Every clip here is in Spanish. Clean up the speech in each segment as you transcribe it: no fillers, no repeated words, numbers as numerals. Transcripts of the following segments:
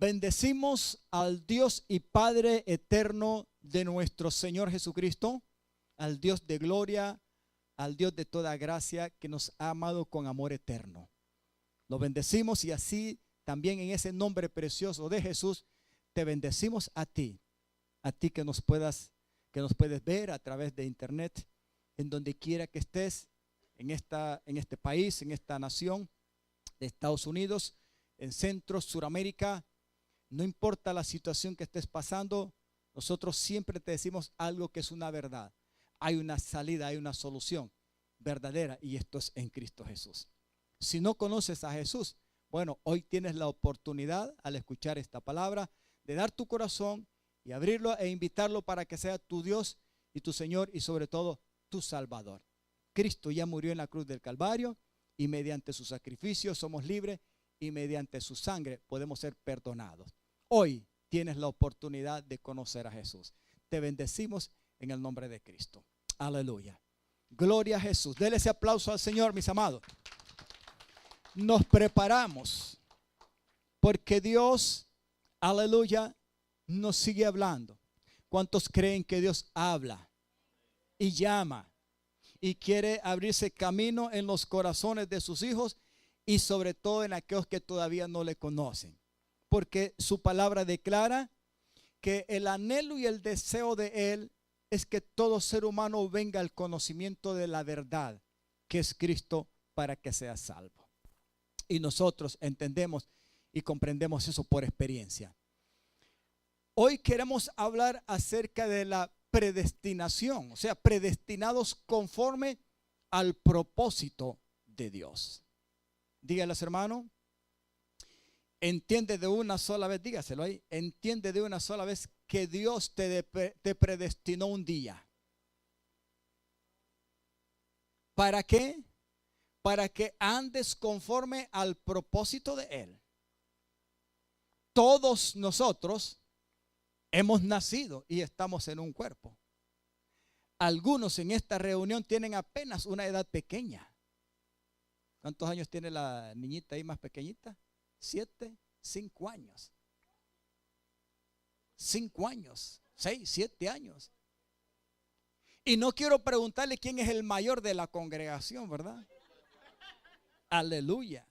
Bendecimos al Dios y Padre eterno de nuestro Señor Jesucristo, al Dios de gloria, al Dios de toda gracia que nos ha amado con amor eterno. Lo bendecimos y así también en ese nombre precioso de Jesús te bendecimos a ti que nos puedes ver a través de internet, en donde quiera que estés, en este país, en esta nación de Estados Unidos, en Centro, Suramérica. No importa la situación que estés pasando, nosotros siempre te decimos algo que es una verdad. Hay una salida, hay una solución verdadera, y esto es en Cristo Jesús. Si no conoces a Jesús, bueno, hoy tienes la oportunidad al escuchar esta palabra de dar tu corazón y abrirlo e invitarlo para que sea tu Dios y tu Señor y sobre todo tu Salvador. Cristo ya murió en la cruz del Calvario y mediante su sacrificio somos libres y mediante su sangre podemos ser perdonados. Hoy tienes la oportunidad de conocer a Jesús. Te bendecimos en el nombre de Cristo. Aleluya. Gloria a Jesús. Dele ese aplauso al Señor, mis amados. Nos preparamos porque Dios, aleluya, nos sigue hablando. ¿Cuántos creen que Dios habla y llama y quiere abrirse camino en los corazones de sus hijos y sobre todo en aquellos que todavía no le conocen? Porque su palabra declara que el anhelo y el deseo de Él es que todo ser humano venga al conocimiento de la verdad, que es Cristo, para que sea salvo. Y nosotros entendemos y comprendemos eso por experiencia. Hoy queremos hablar acerca de la predestinación, o sea, predestinados conforme al propósito de Dios. Dígales, hermano, entiende de una sola vez, dígaselo ahí, entiende de una sola vez que Dios te predestinó un día. ¿Para qué? Para que andes conforme al propósito de Él. Todos nosotros hemos nacido y estamos en un cuerpo. Algunos en esta reunión tienen apenas una edad pequeña. ¿Cuántos años tiene la niñita ahí más pequeñita? 7, 5 años. 5 años, 6, 7 años. Y no quiero preguntarle quién es el mayor de la congregación, ¿verdad? Aleluya.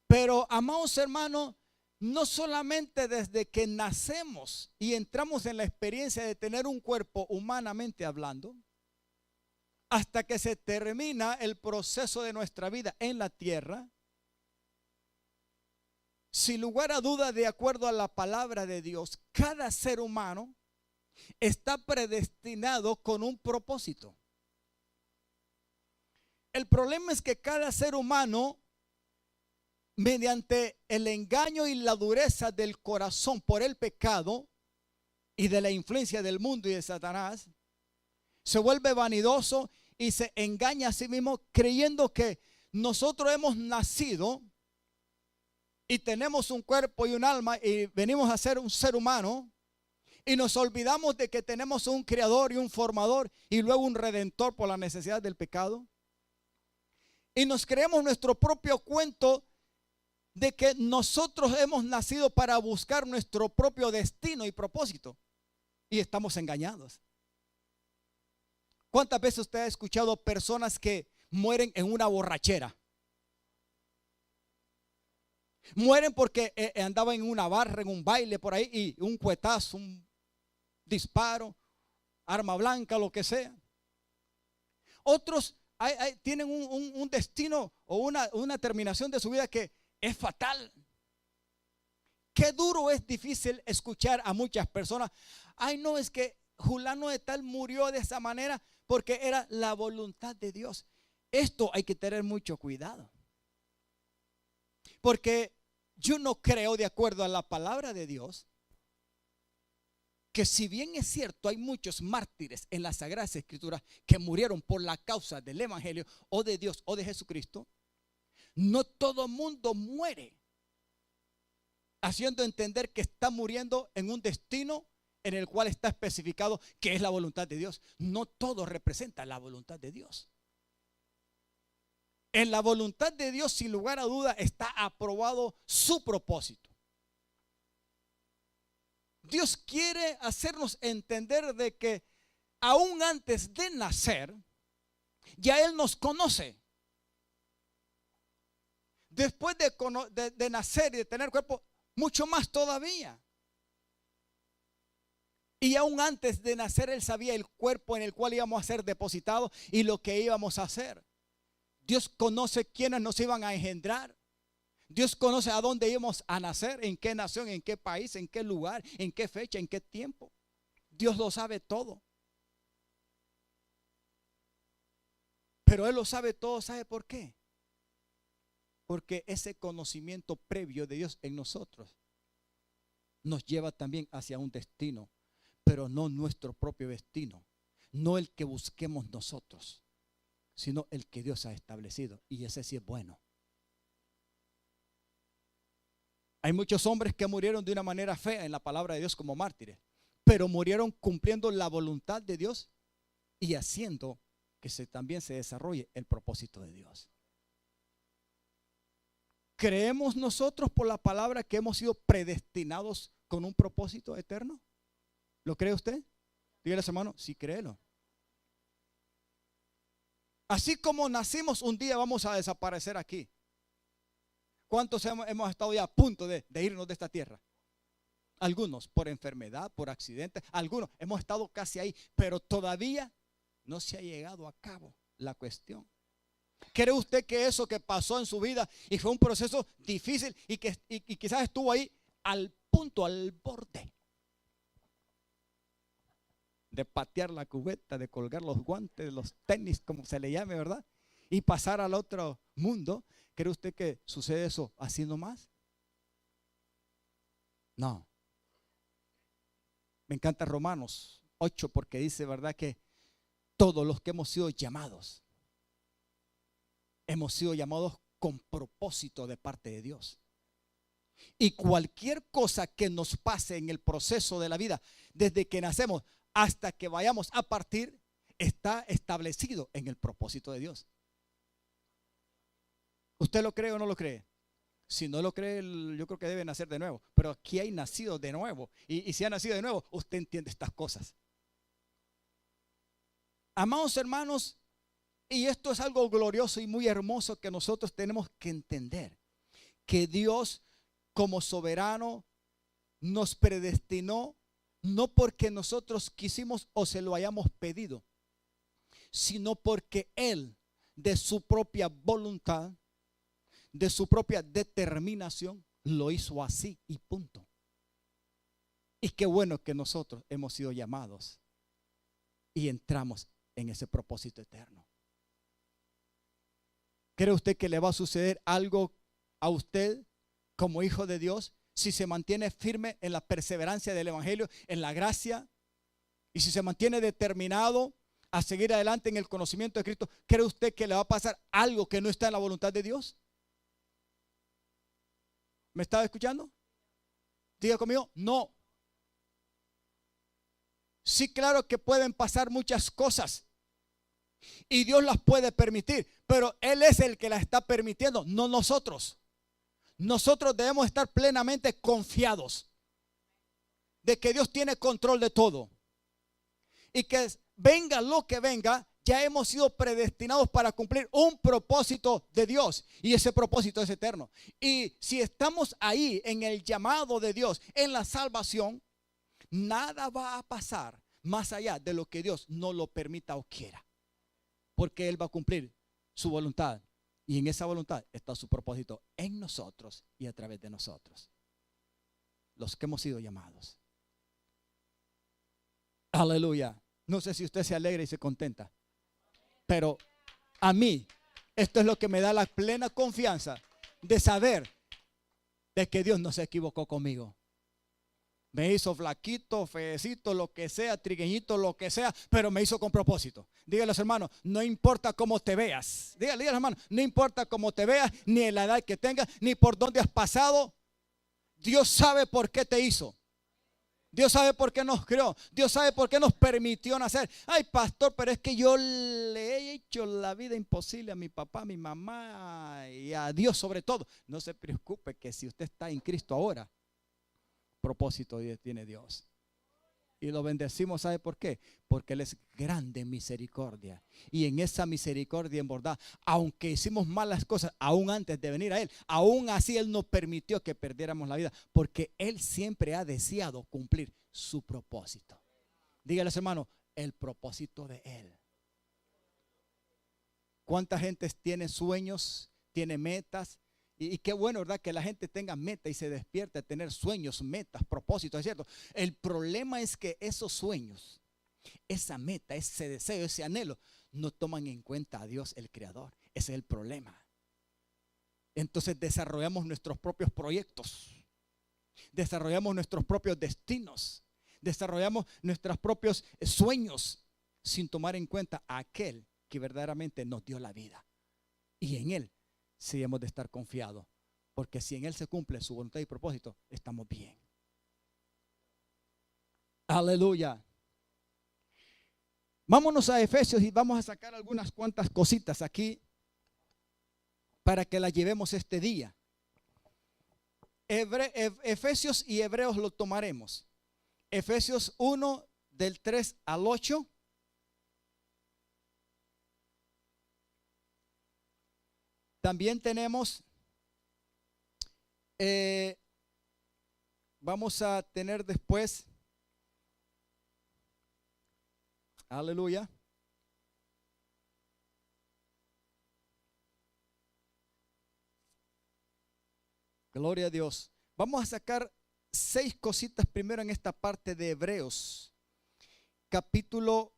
Pero, amados hermanos, no solamente desde que nacemos y entramos en la experiencia de tener un cuerpo humanamente hablando, hasta que se termina el proceso de nuestra vida en la tierra, sin lugar a duda, de acuerdo a la palabra de Dios, cada ser humano está predestinado con un propósito. El problema es que cada ser humano, mediante el engaño y la dureza del corazón por el pecado y de la influencia del mundo y de Satanás, se vuelve vanidoso y se engaña a sí mismo creyendo que nosotros hemos nacido y tenemos un cuerpo y un alma y venimos a ser un ser humano, y nos olvidamos de que tenemos un creador y un formador y luego un redentor por la necesidad del pecado, y nos creemos nuestro propio cuento de que nosotros hemos nacido para buscar nuestro propio destino y propósito, y estamos engañados. ¿Cuántas veces usted ha escuchado personas que mueren en una borrachera? Mueren porque andaban en una barra, en un baile por ahí, y un cuetazo, un disparo, arma blanca, lo que sea. Otros tienen un destino o una terminación de su vida que es fatal. Qué duro, es difícil escuchar a muchas personas: ay, no, es que fulano de tal murió de esa manera porque era la voluntad de Dios. Esto hay que tener mucho cuidado, porque yo no creo, de acuerdo a la palabra de Dios, que si bien es cierto hay muchos mártires en las Sagradas Escrituras que murieron por la causa del Evangelio o de Dios o de Jesucristo, no todo mundo muere haciendo entender que está muriendo en un destino en el cual está especificado que es la voluntad de Dios. No todo representa la voluntad de Dios. En la voluntad de Dios, sin lugar a duda, está aprobado su propósito. Dios quiere hacernos entender de que aún antes de nacer, ya Él nos conoce. Después de nacer y de tener cuerpo, mucho más todavía. Y aún antes de nacer, Él sabía el cuerpo en el cual íbamos a ser depositados y lo que íbamos a hacer. Dios conoce quiénes nos iban a engendrar. Dios conoce a dónde íbamos a nacer, en qué nación, en qué país, en qué lugar, en qué fecha, en qué tiempo. Dios lo sabe todo. Pero Él lo sabe todo, ¿sabe por qué? Porque ese conocimiento previo de Dios en nosotros nos lleva también hacia un destino, pero no nuestro propio destino, no el que busquemos nosotros, sino el que Dios ha establecido, y ese sí es bueno. Hay muchos hombres que murieron de una manera fea en la palabra de Dios como mártires, pero murieron cumpliendo la voluntad de Dios y haciendo que también se desarrolle el propósito de Dios. ¿Creemos nosotros por la palabra que hemos sido predestinados con un propósito eterno? ¿Lo cree usted? Dígale a su hermano, sí, créelo. Así como nacimos, un día vamos a desaparecer aquí. ¿Cuántos hemos estado ya a punto de irnos de esta tierra? Algunos por enfermedad, por accidente, algunos hemos estado casi ahí, pero todavía no se ha llegado a cabo la cuestión. ¿Cree usted que eso que pasó en su vida y fue un proceso difícil y quizás estuvo ahí al punto, al borde de patear la cubeta, de colgar los guantes, los tenis, como se le llame, ¿verdad? Y pasar al otro mundo? ¿Cree usted que sucede eso así nomás? No. Me encanta Romanos 8 porque dice, ¿verdad?, que todos los que hemos sido llamados con propósito de parte de Dios. Y cualquier cosa que nos pase en el proceso de la vida, desde que nacemos hasta que vayamos a partir, está establecido en el propósito de Dios. ¿Usted lo cree o no lo cree? Si no lo cree, yo creo que debe nacer de nuevo. Pero aquí hay nacido de nuevo. Y si ha nacido de nuevo, usted entiende estas cosas. Amados hermanos, y esto es algo glorioso y muy hermoso que nosotros tenemos que entender. Que Dios, como soberano, nos predestinó, no porque nosotros quisimos o se lo hayamos pedido, sino porque Él, de su propia voluntad, de su propia determinación, lo hizo así y punto. Y qué bueno que nosotros hemos sido llamados y entramos en ese propósito eterno. ¿Cree usted que le va a suceder algo a usted como hijo de Dios si se mantiene firme en la perseverancia del evangelio, en la gracia, y si se mantiene determinado a seguir adelante en el conocimiento de Cristo? ¿Cree usted que le va a pasar algo que no está en la voluntad de Dios? ¿Me estaba escuchando? Diga conmigo, no. Sí, claro que pueden pasar muchas cosas y Dios las puede permitir, pero Él es el que las está permitiendo, no nosotros. Nosotros debemos estar plenamente confiados de que Dios tiene control de todo y que venga lo que venga, ya hemos sido predestinados para cumplir un propósito de Dios, y ese propósito es eterno. Y si estamos ahí en el llamado de Dios, en la salvación, nada va a pasar más allá de lo que Dios no lo permita o quiera, porque Él va a cumplir su voluntad, y en esa voluntad está su propósito en nosotros y a través de nosotros, los que hemos sido llamados. Aleluya. No sé si usted se alegra y se contenta, pero a mí esto es lo que me da la plena confianza de saber de que Dios no se equivocó conmigo. Me hizo flaquito, feecito, lo que sea, trigueñito, lo que sea, pero me hizo con propósito. Dígale a los hermanos, no importa cómo te veas. Dígale a los hermanos, no importa cómo te veas, ni en la edad que tengas, ni por dónde has pasado. Dios sabe por qué te hizo. Dios sabe por qué nos creó. Dios sabe por qué nos permitió nacer. Ay, pastor, pero es que yo le he hecho la vida imposible a mi papá, a mi mamá y a Dios sobre todo. No se preocupe, que si usted está en Cristo ahora, propósito tiene Dios. Y lo bendecimos, ¿sabe por qué? Porque Él es grande en misericordia. Y en esa misericordia, en verdad, aunque hicimos malas cosas, aún antes de venir a Él, aún así Él no permitió que perdiéramos la vida, porque Él siempre ha deseado cumplir su propósito. Dígales, hermano, el propósito de Él. ¿Cuánta gente tiene sueños, tiene metas? Y qué bueno, ¿verdad? Que la gente tenga meta y se despierte a tener sueños, metas, propósitos, ¿es cierto? El problema es que esos sueños, esa meta, ese deseo, ese anhelo, no toman en cuenta a Dios, el Creador. Ese es el problema. Entonces desarrollamos nuestros propios proyectos, desarrollamos nuestros propios destinos, desarrollamos nuestros propios sueños sin tomar en cuenta a aquel que verdaderamente nos dio la vida. Y en Él sí hemos de estar confiados, porque si en Él se cumple su voluntad y propósito, estamos bien. Aleluya. Vámonos a Efesios y vamos a sacar algunas cuantas cositas aquí para que las llevemos este día. Efesios y Hebreos lo tomaremos. Efesios 1 del 3 al 8. También tenemos, vamos a tener después, aleluya, gloria a Dios. Vamos a sacar 6 cositas primero en esta parte de Hebreos, capítulo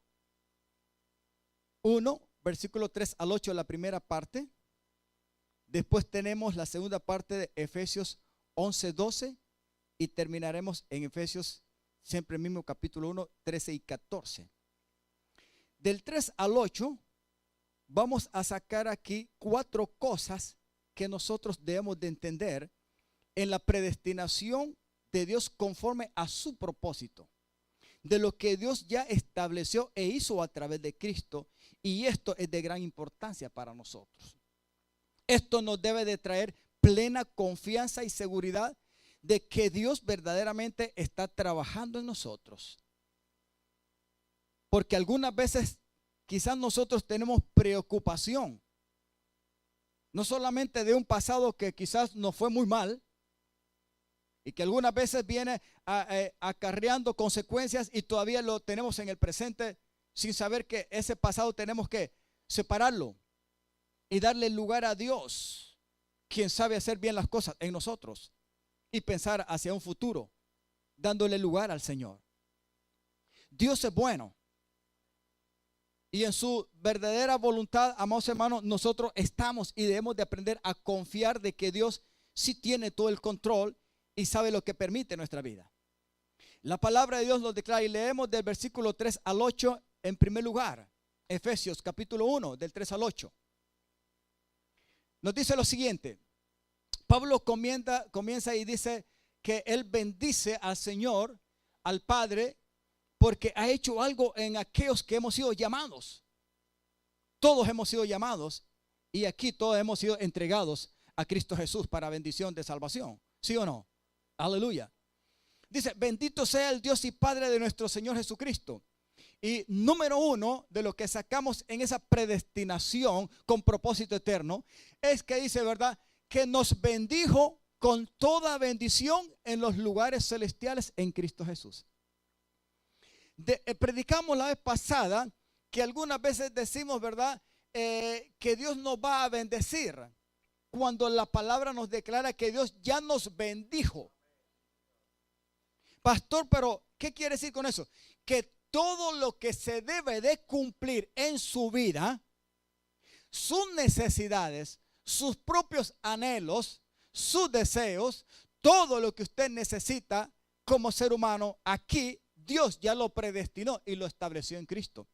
1, versículo 3 al 8, la primera parte. Después tenemos la segunda parte de Efesios 11, 12 y terminaremos en Efesios, siempre mismo capítulo 1, 13 y 14. Del 3 al 8 vamos a sacar aquí 4 cosas que nosotros debemos de entender en la predestinación de Dios conforme a su propósito, de lo que Dios ya estableció e hizo a través de Cristo, y esto es de gran importancia para nosotros. Esto nos debe de traer plena confianza y seguridad de que Dios verdaderamente está trabajando en nosotros. Porque algunas veces quizás nosotros tenemos preocupación, no solamente de un pasado que quizás nos fue muy mal y que algunas veces viene acarreando consecuencias y todavía lo tenemos en el presente sin saber que ese pasado tenemos que separarlo y darle lugar a Dios, quien sabe hacer bien las cosas en nosotros, y pensar hacia un futuro, dándole lugar al Señor. Dios es bueno, y en su verdadera voluntad, amados hermanos, nosotros estamos y debemos de aprender a confiar de que Dios sí tiene todo el control y sabe lo que permite nuestra vida. La palabra de Dios nos declara, y leemos del versículo 3 al 8 en primer lugar, Efesios capítulo 1, del 3 al 8. Nos dice lo siguiente. Pablo comienza y dice que él bendice al Señor, al Padre, porque ha hecho algo en aquellos que hemos sido llamados. Todos hemos sido llamados, y aquí todos hemos sido entregados a Cristo Jesús para bendición de salvación. ¿Sí o no? Aleluya. Dice, bendito sea el Dios y Padre de nuestro Señor Jesucristo. Y número 1 de lo que sacamos en esa predestinación con propósito eterno es que dice, ¿verdad?, que nos bendijo con toda bendición en los lugares celestiales en Cristo Jesús. Predicamos la vez pasada que algunas veces decimos, ¿verdad?, que Dios nos va a bendecir, cuando la palabra nos declara que Dios ya nos bendijo. Pastor, pero ¿qué quiere decir con eso? Que todo lo que se debe de cumplir en su vida, sus necesidades, sus propios anhelos, sus deseos, todo lo que usted necesita como ser humano, aquí Dios ya lo predestinó y lo estableció en Cristo.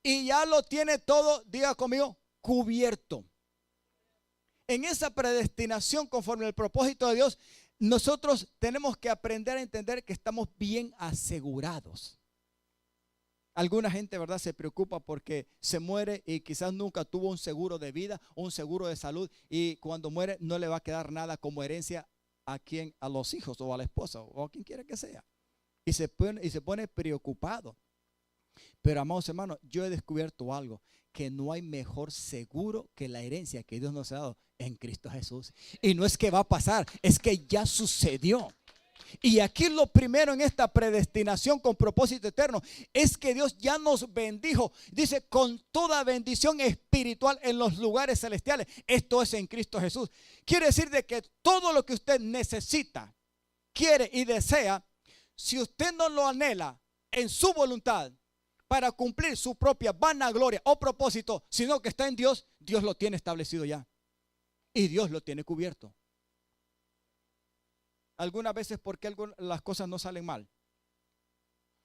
Y ya lo tiene todo, diga conmigo, cubierto. En esa predestinación conforme al propósito de Dios, nosotros tenemos que aprender a entender que estamos bien asegurados. Alguna gente, ¿verdad?, se preocupa porque se muere y quizás nunca tuvo un seguro de vida, un seguro de salud, y cuando muere no le va a quedar nada como herencia a quien, a los hijos o a la esposa o a quien quiera que sea. Y se pone preocupado. Pero amados hermanos, yo he descubierto algo, que no hay mejor seguro que la herencia que Dios nos ha dado en Cristo Jesús. Y no es que va a pasar, es que ya sucedió. Y aquí lo primero en esta predestinación con propósito eterno es que Dios ya nos bendijo. Dice, con toda bendición espiritual en los lugares celestiales. Esto es en Cristo Jesús. Quiere decir de que todo lo que usted necesita, quiere y desea, si usted no lo anhela en su voluntad para cumplir su propia vanagloria o propósito, sino que está en Dios, Dios lo tiene establecido ya. Y Dios lo tiene cubierto. Algunas veces, ¿por qué las cosas no salen mal?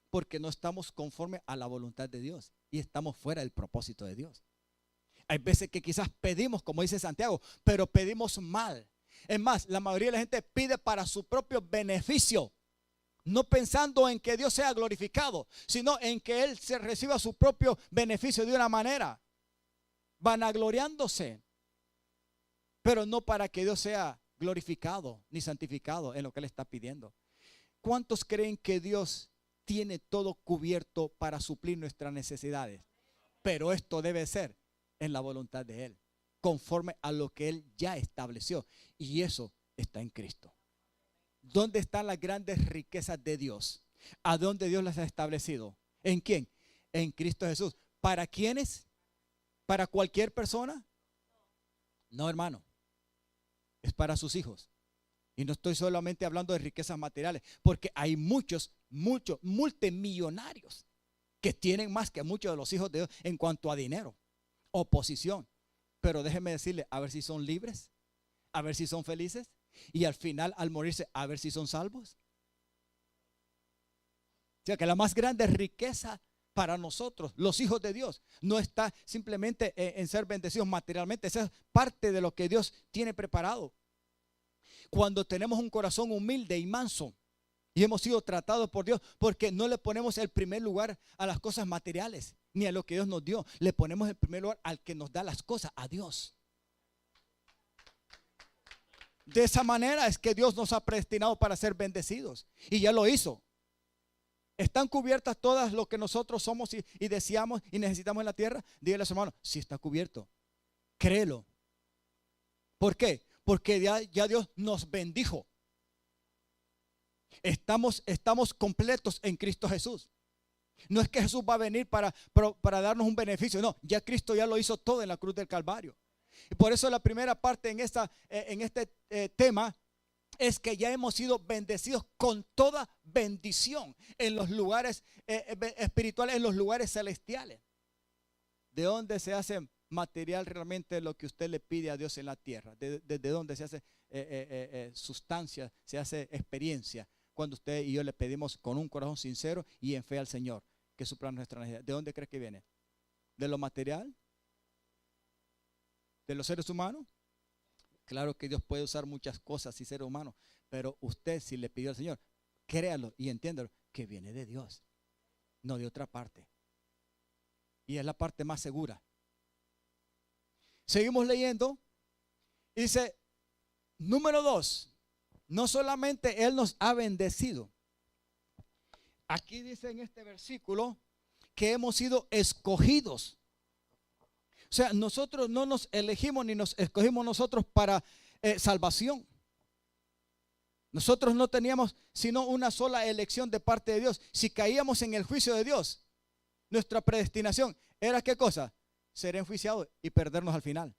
Porque no estamos conforme a la voluntad de Dios y estamos fuera del propósito de Dios. Hay veces que quizás pedimos, como dice Santiago, pero pedimos mal. Es más, la mayoría de la gente pide para su propio beneficio, no pensando en que Dios sea glorificado, sino en que Él se reciba su propio beneficio de una manera, vanagloriándose, pero no para que Dios sea glorificado ni santificado en lo que Él está pidiendo. ¿Cuántos creen que Dios tiene todo cubierto para suplir nuestras necesidades? Pero esto debe ser en la voluntad de Él, conforme a lo que Él ya estableció. Y eso está en Cristo. ¿Dónde están las grandes riquezas de Dios? ¿A dónde Dios las ha establecido? ¿En quién? En Cristo Jesús. ¿Para quiénes? ¿Para cualquier persona? No, hermano. Es para sus hijos. Y no estoy solamente hablando de riquezas materiales, porque hay muchos multimillonarios que tienen más que muchos de los hijos de Dios en cuanto a dinero o posición. Pero déjenme decirle, a ver si son libres, a ver si son felices, y al final, al morirse, a ver si son salvos. O sea que la más grande riqueza para nosotros, los hijos de Dios, no está simplemente en ser bendecidos materialmente. Esa es parte de lo que Dios tiene preparado. Cuando tenemos un corazón humilde y manso y hemos sido tratados por Dios, porque no le ponemos el primer lugar a las cosas materiales ni a lo que Dios nos dio, le ponemos el primer lugar al que nos da las cosas, a Dios. De esa manera es que Dios nos ha predestinado para ser bendecidos, y ya lo hizo. ¿Están cubiertas todas lo que nosotros somos y deseamos y necesitamos en la tierra? Dígale a su hermano, sí está cubierto. Créelo. ¿Por qué? Porque ya Dios nos bendijo. Estamos completos en Cristo Jesús. No es que Jesús va a venir para darnos un beneficio. No, ya Cristo ya lo hizo todo en la cruz del Calvario. Y por eso la primera parte en este tema es que ya hemos sido bendecidos con toda bendición en los lugares espirituales, en los lugares celestiales. ¿De dónde se hace material realmente lo que usted le pide a Dios en la tierra? ¿Desde dónde se hace sustancia, se hace experiencia? Cuando usted y yo le pedimos con un corazón sincero y en fe al Señor que supla nuestra necesidad. ¿De dónde cree que viene? ¿De lo material? ¿De los seres humanos? Claro que Dios puede usar muchas cosas y seres humanos, pero usted, si le pidió al Señor, créalo y entiéndalo, que viene de Dios, no de otra parte. Y es la parte más segura. Seguimos leyendo. Dice, número 2, no solamente Él nos ha bendecido. Aquí dice en este versículo que hemos sido escogidos. O sea, nosotros no nos elegimos ni nos escogimos nosotros para salvación. Nosotros no teníamos sino una sola elección de parte de Dios. Si caíamos en el juicio de Dios, nuestra predestinación era ¿qué cosa? Ser enjuiciados y perdernos al final.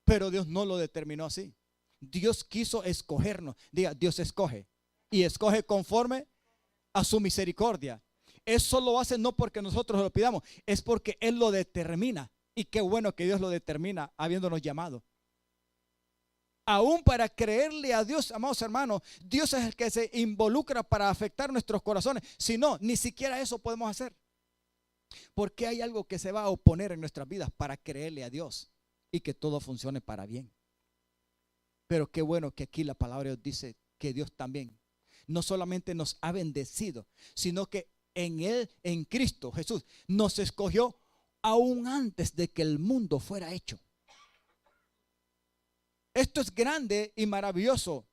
Pero Dios no lo determinó así. Dios quiso escogernos. Diga, Dios escoge. Y escoge conforme a su misericordia. Eso lo hace no porque nosotros lo pidamos, es porque Él lo determina. Y qué bueno que Dios lo determina habiéndonos llamado. Aún para creerle a Dios, amados hermanos, Dios es el que se involucra para afectar nuestros corazones. Si no, ni siquiera eso podemos hacer. Porque hay algo que se va a oponer en nuestras vidas para creerle a Dios y que todo funcione para bien. Pero qué bueno que aquí la palabra de Dios dice que Dios también no solamente nos ha bendecido, sino que en Él, en Cristo Jesús, nos escogió aún antes de que el mundo fuera hecho. Esto es grande y maravilloso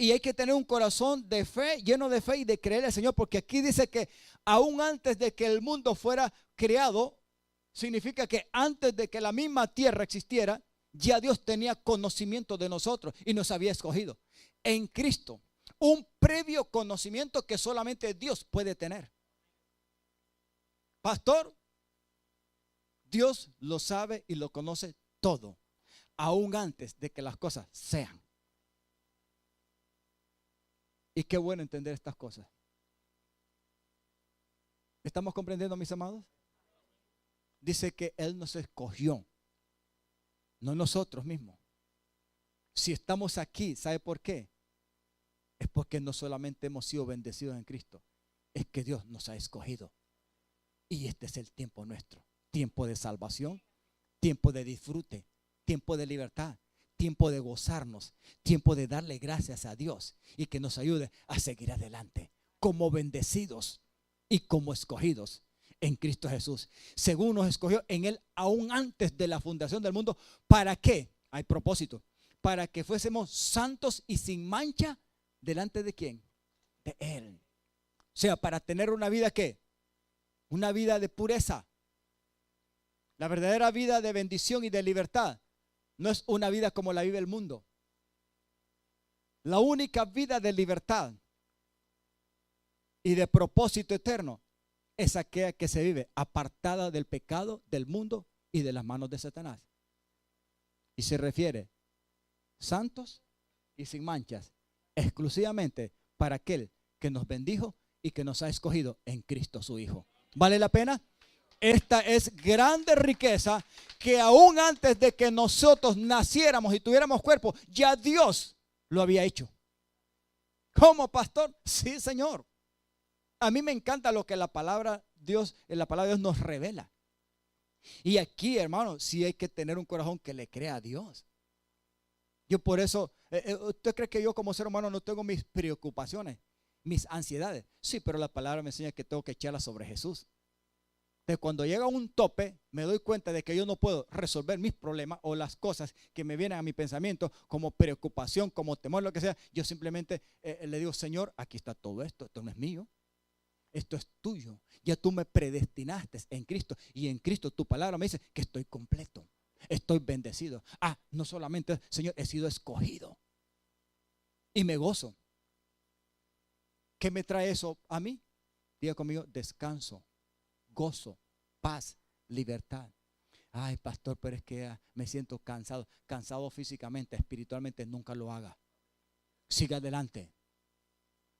Y hay que tener un corazón de fe, lleno de fe y de creer al Señor, porque aquí dice que aún antes de que el mundo fuera creado, significa que antes de que la misma tierra existiera, ya Dios tenía conocimiento de nosotros y nos había escogido en Cristo. Un previo conocimiento que solamente Dios puede tener. Pastor, Dios lo sabe y lo conoce todo, aún antes de que las cosas sean. Y qué bueno entender estas cosas. ¿Estamos comprendiendo, mis amados? Dice que Él nos escogió, no nosotros mismos. Si estamos aquí, ¿sabe por qué? Es porque no solamente hemos sido bendecidos en Cristo, es que Dios nos ha escogido. Y este es el tiempo nuestro, tiempo de salvación, tiempo de disfrute, tiempo de libertad, tiempo de gozarnos, tiempo de darle gracias a Dios y que nos ayude a seguir adelante como bendecidos y como escogidos en Cristo Jesús, según nos escogió en Él aún antes de la fundación del mundo. ¿Para qué? Hay propósito. Para que fuésemos santos y sin mancha delante de ¿quién? De Él. O sea, para tener una vida ¿qué? Una vida de pureza. La verdadera vida de bendición y de libertad no es una vida como la vive el mundo. La única vida de libertad y de propósito eterno es aquella que se vive apartada del pecado, del mundo y de las manos de Satanás. Y se refiere santos y sin manchas, exclusivamente para aquel que nos bendijo y que nos ha escogido en Cristo su Hijo. ¿Vale la pena? Esta es grande riqueza que aún antes de que nosotros naciéramos y tuviéramos cuerpo, ya Dios lo había hecho. ¿Cómo, pastor? Sí, Señor. A mí me encanta lo que la palabra de Dios nos revela. Y aquí, hermano, sí hay que tener un corazón que le crea a Dios. Yo por eso, ¿usted cree que yo como ser humano no tengo mis preocupaciones, mis ansiedades? Sí, pero la palabra me enseña que tengo que echarlas sobre Jesús. Entonces, cuando llega un tope, me doy cuenta de que yo no puedo resolver mis problemas o las cosas que me vienen a mi pensamiento como preocupación, como temor, lo que sea. Yo simplemente le digo, Señor, aquí está todo esto, esto no es mío. Esto es tuyo. Ya tú me predestinaste en Cristo. Y en Cristo tu palabra me dice que estoy completo. Estoy bendecido. No solamente, Señor, he sido escogido. Y me gozo. ¿Qué me trae eso a mí? Diga conmigo, descanso, gozo, paz, libertad. Ay, pastor, pero es que me siento cansado. Cansado físicamente, espiritualmente, nunca lo haga. Siga adelante.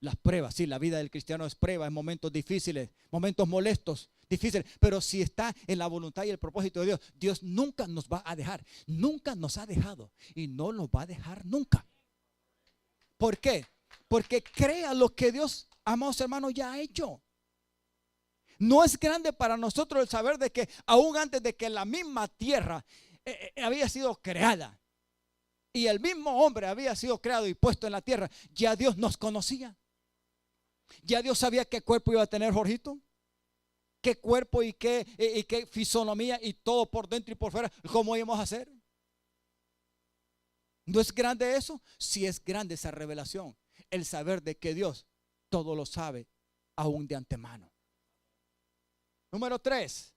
Las pruebas, sí, la vida del cristiano es prueba, en momentos difíciles, momentos molestos, difíciles. Pero si está en la voluntad y el propósito de Dios, Dios nunca nos va a dejar. Nunca nos ha dejado y no nos va a dejar nunca. ¿Por qué? Porque crea lo que Dios, amados hermanos, ya ha hecho. No es grande para nosotros el saber de que aún antes de que la misma tierra había sido creada y el mismo hombre había sido creado y puesto en la tierra, ya Dios nos conocía. Ya Dios sabía qué cuerpo iba a tener Jorgito, qué cuerpo y qué fisonomía y todo por dentro y por fuera, cómo íbamos a hacer. ¿No es grande eso? Sí es grande esa revelación, el saber de que Dios todo lo sabe aún de antemano. Número 3,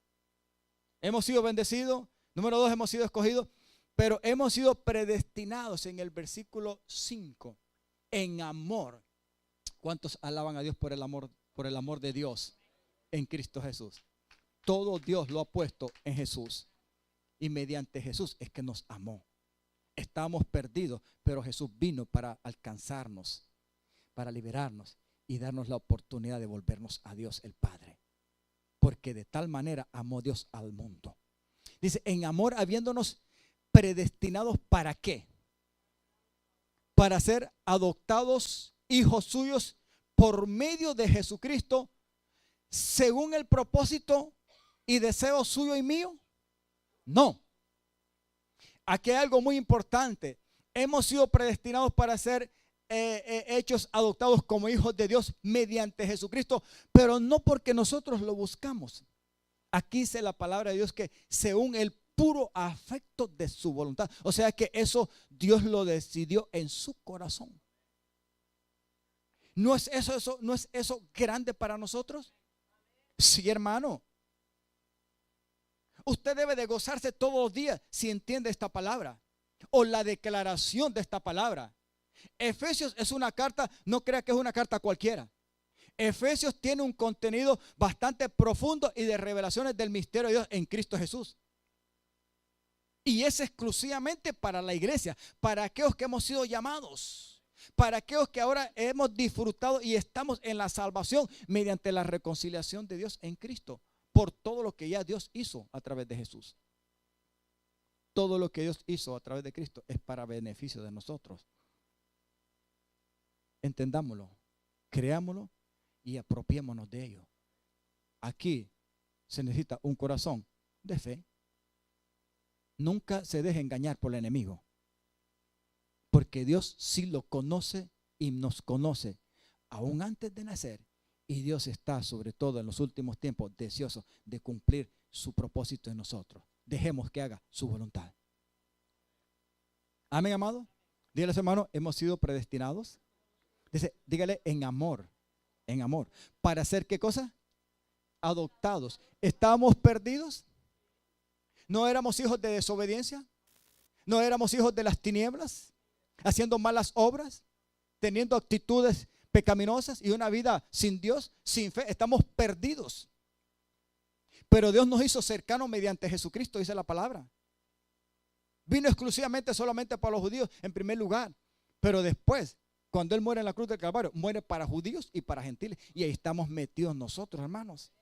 hemos sido bendecidos. Número 2, hemos sido escogidos, pero hemos sido predestinados en el versículo 5 en amor. ¿Cuántos alaban a Dios por el amor de Dios en Cristo Jesús? Todo Dios lo ha puesto en Jesús y mediante Jesús es que nos amó. Estábamos perdidos, pero Jesús vino para alcanzarnos, para liberarnos y darnos la oportunidad de volvernos a Dios el Padre. Porque de tal manera amó Dios al mundo. Dice, en amor habiéndonos predestinados, ¿para qué? Para ser adoptados hijos suyos por medio de Jesucristo, según el propósito y deseo suyo y mío. No. Aquí hay algo muy importante. Hemos sido predestinados para ser hechos adoptados como hijos de Dios mediante Jesucristo, pero no porque nosotros lo buscamos. Aquí dice la palabra de Dios que según el puro afecto de su voluntad. O sea que eso Dios lo decidió en su corazón. ¿No es eso grande para nosotros? Sí, hermano. Usted debe de gozarse todos los días si entiende esta palabra o la declaración de esta palabra. Efesios es una carta, no crea que es una carta cualquiera. Efesios tiene un contenido bastante profundo y de revelaciones del misterio de Dios en Cristo Jesús. Y es exclusivamente para la iglesia, para aquellos que hemos sido llamados, para aquellos que ahora hemos disfrutado y estamos en la salvación mediante la reconciliación de Dios en Cristo, por todo lo que ya Dios hizo a través de Jesús. Todo lo que Dios hizo a través de Cristo es para beneficio de nosotros. Entendámoslo, creámoslo y apropiémonos de ello. Aquí se necesita un corazón de fe. Nunca se deje engañar por el enemigo, porque Dios sí lo conoce y nos conoce aún antes de nacer, y Dios está sobre todo en los últimos tiempos deseoso de cumplir su propósito en nosotros. Dejemos que haga su voluntad. Amén, amado. Dígale, hermano, hemos sido predestinados. Dice, dígale, en amor. ¿Para hacer qué cosa? Adoptados. ¿Estábamos perdidos? ¿No éramos hijos de desobediencia? ¿No éramos hijos de las tinieblas? ¿Haciendo malas obras? ¿Teniendo actitudes pecaminosas y una vida sin Dios, sin fe? Estamos perdidos. Pero Dios nos hizo cercanos mediante Jesucristo, dice la palabra. Vino exclusivamente solamente para los judíos en primer lugar. Pero después, cuando Él muere en la cruz del Calvario, muere para judíos y para gentiles. Y ahí estamos metidos nosotros, hermanos.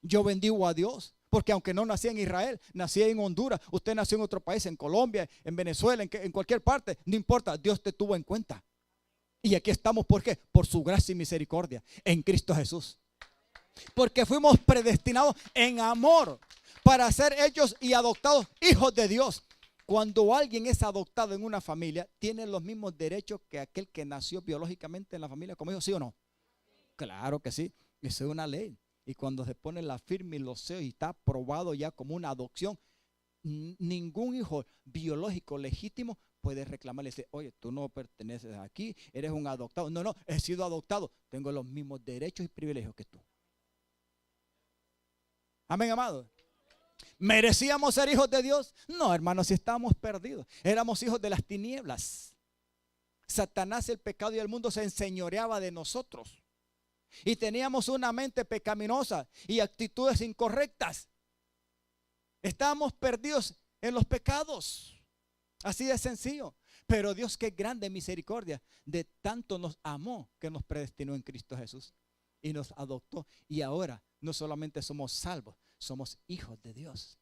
Yo bendigo a Dios, porque aunque no nací en Israel, nací en Honduras, usted nació en otro país, en Colombia, en Venezuela, en cualquier parte, no importa, Dios te tuvo en cuenta. Y aquí estamos, ¿por qué? Por su gracia y misericordia en Cristo Jesús. Porque fuimos predestinados en amor para ser hechos y adoptados hijos de Dios. Cuando alguien es adoptado en una familia, tiene los mismos derechos que aquel que nació biológicamente en la familia como hijo, ¿sí o no? Claro que sí, eso es una ley. Y cuando se pone la firma y lo sello y está aprobado ya como una adopción, ningún hijo biológico legítimo puede reclamarle, decir, oye, tú no perteneces aquí, eres un adoptado. No, he sido adoptado, tengo los mismos derechos y privilegios que tú. Amén, amado. ¿Merecíamos ser hijos de Dios? No, hermanos, si estábamos perdidos. Éramos hijos de las tinieblas. Satanás, el pecado y el mundo se enseñoreaba de nosotros. Y teníamos una mente pecaminosa y actitudes incorrectas. Estábamos perdidos en los pecados. Así de sencillo. Pero Dios, que es grande en misericordia, de tanto nos amó que nos predestinó en Cristo Jesús y nos adoptó. Y ahora no solamente somos salvos, somos hijos de Dios.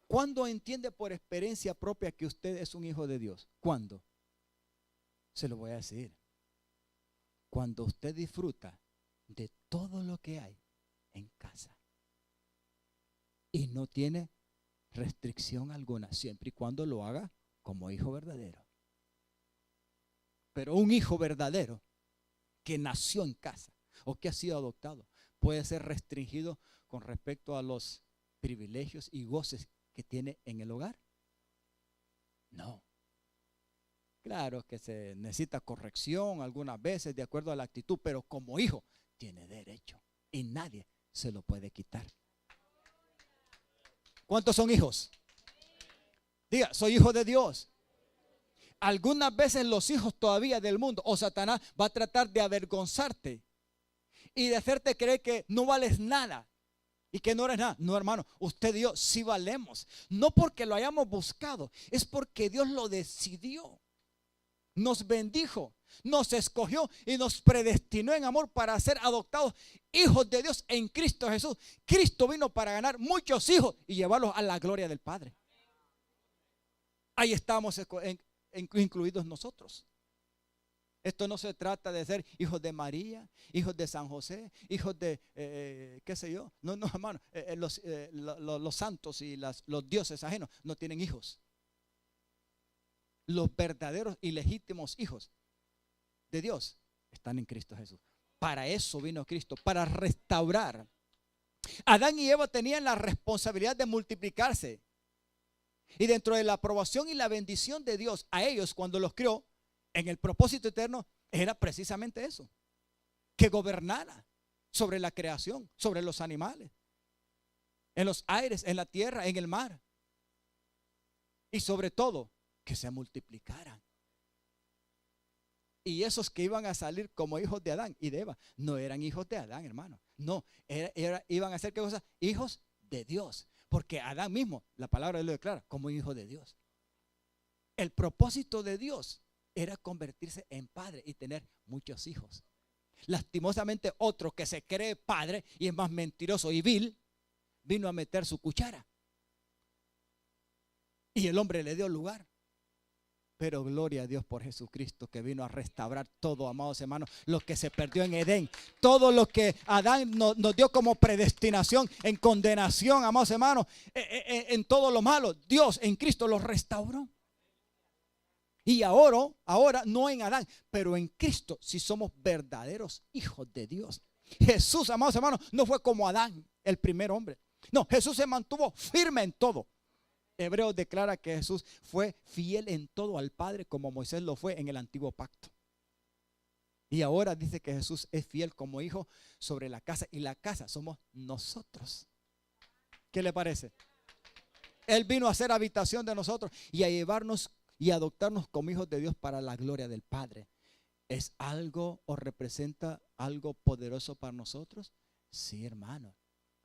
¿Cuándo entiende por experiencia propia que usted es un hijo de Dios? ¿Cuándo? Se lo voy a decir. Cuando usted disfruta de todo lo que hay en casa y no tiene restricción alguna, siempre y cuando lo haga como hijo verdadero. Pero un hijo verdadero que nació en casa o que ha sido adoptado puede ser restringido con respecto a los privilegios y goces que tiene en el hogar. No. Claro que se necesita corrección algunas veces de acuerdo a la actitud, pero como hijo tiene derecho y nadie se lo puede quitar. ¿Cuántos son hijos? Diga, soy hijo de Dios. Algunas veces los hijos todavía del mundo o Satanás va a tratar de avergonzarte y de hacerte creer que no vales nada y que no eres nada. No, hermano, usted y yo sí valemos. No porque lo hayamos buscado, es porque Dios lo decidió. Nos bendijo, nos escogió y nos predestinó en amor para ser adoptados hijos de Dios en Cristo Jesús. Cristo vino para ganar muchos hijos y llevarlos a la gloria del Padre. Ahí estamos incluidos nosotros. Esto no se trata de ser hijos de María, hijos de San José, hijos de, qué sé yo. No, hermano, los santos y los dioses ajenos no tienen hijos. Los verdaderos y legítimos hijos de Dios están en Cristo Jesús. Para eso vino Cristo, para restaurar. Adán y Eva tenían la responsabilidad de multiplicarse. Y dentro de la aprobación y la bendición de Dios a ellos cuando los creó, En el propósito eterno era precisamente eso, que gobernara sobre la creación, sobre los animales, en los aires, en la tierra, en el mar. Y sobre todo, que se multiplicaran. Y esos que iban a salir como hijos de Adán y de Eva, no eran hijos de Adán, hermano. No, iban a ser, ¿qué cosa? Hijos de Dios. Porque Adán mismo, la palabra de Dios lo declara, como hijo de Dios. El propósito de Dios era convertirse en padre y tener muchos hijos. Lastimosamente, otro que se cree padre y es más mentiroso y vil, vino a meter su cuchara. Y el hombre le dio lugar. Pero gloria a Dios por Jesucristo, que vino a restaurar todo, amados hermanos, lo que se perdió en Edén. Todo lo que Adán nos dio como predestinación, en condenación, amados hermanos, en todo lo malo, Dios en Cristo lo restauró. Y ahora no en Adán, pero en Cristo sí somos verdaderos hijos de Dios. Jesús, amados hermanos, no fue como Adán, el primer hombre. No, Jesús se mantuvo firme en todo. Hebreos declara que Jesús fue fiel en todo al Padre, como Moisés lo fue en el antiguo pacto. Y ahora dice que Jesús es fiel como hijo sobre la casa, y la casa somos nosotros. ¿Qué le parece? Él vino a ser habitación de nosotros y a llevarnos y adoptarnos como hijos de Dios para la gloria del Padre. ¿Es algo o representa algo poderoso para nosotros? Sí, hermano.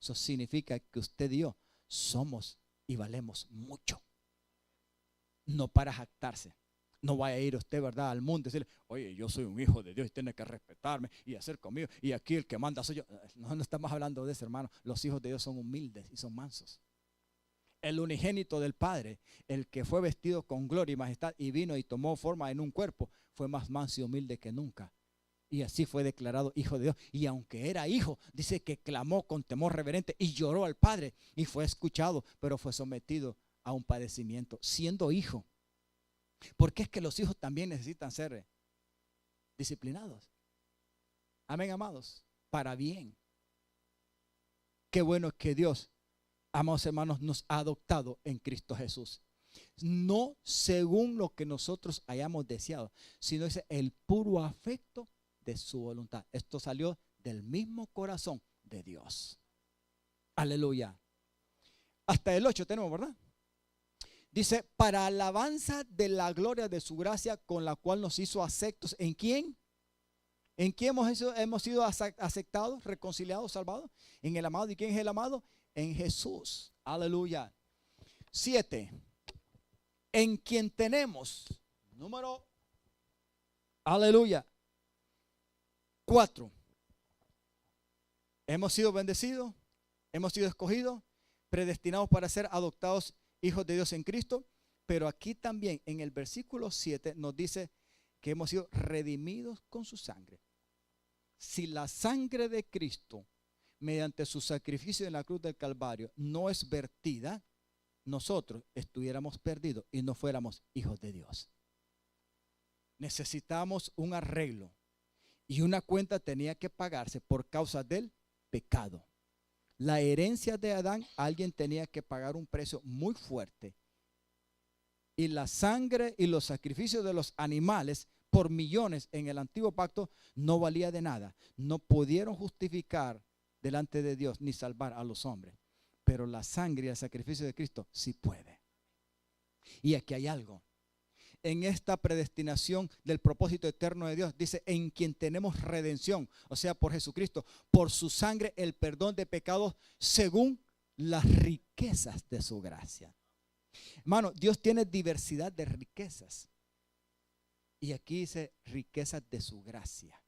Eso significa que usted y yo somos y valemos mucho. No para jactarse. No vaya a ir usted, ¿verdad?, al mundo y decirle, oye, yo soy un hijo de Dios y tiene que respetarme y hacer conmigo. Y aquí el que manda soy yo. No estamos hablando de eso, hermano. Los hijos de Dios son humildes y son mansos. El unigénito del Padre, el que fue vestido con gloria y majestad y vino y tomó forma en un cuerpo, fue más manso y humilde que nunca. Y así fue declarado hijo de Dios. Y aunque era hijo, dice que clamó con temor reverente y lloró al Padre y fue escuchado, pero fue sometido a un padecimiento, siendo hijo. Porque es que los hijos también necesitan ser disciplinados. Amén, amados, para bien. Qué bueno es que Dios, amados hermanos, nos ha adoptado en Cristo Jesús. No según lo que nosotros hayamos deseado, sino es el puro afecto de su voluntad. Esto salió del mismo corazón de Dios. Aleluya. Hasta el 8 tenemos, ¿verdad? Dice, para alabanza de la gloria de su gracia, con la cual nos hizo aceptos. ¿En quién? ¿En quién hemos sido aceptados, reconciliados, salvados? En el amado. ¿Y quién es el amado? En Jesús. Aleluya. 7. En quien tenemos, número, aleluya, 4. Hemos sido bendecidos, hemos sido escogidos, predestinados para ser adoptados hijos de Dios en Cristo. Pero aquí también en el versículo 7 nos dice que hemos sido redimidos con su sangre. Si la sangre de Cristo, mediante su sacrificio en la cruz del Calvario, no es vertida, nosotros estuviéramos perdidos y no fuéramos hijos de Dios. Necesitamos un arreglo y una cuenta tenía que pagarse por causa del pecado. La herencia de Adán, alguien tenía que pagar un precio muy fuerte. Y la sangre y los sacrificios de los animales por millones en el antiguo pacto no valía de nada. No pudieron justificar delante de Dios ni salvar a los hombres. Pero la sangre y el sacrificio de Cristo sí puede. Y aquí hay algo. En esta predestinación del propósito eterno de Dios, dice, en quien tenemos redención, o sea, por Jesucristo, por su sangre, el perdón de pecados, según las riquezas de su gracia. Hermano, Dios tiene diversidad de riquezas. Y aquí dice riquezas de su gracia.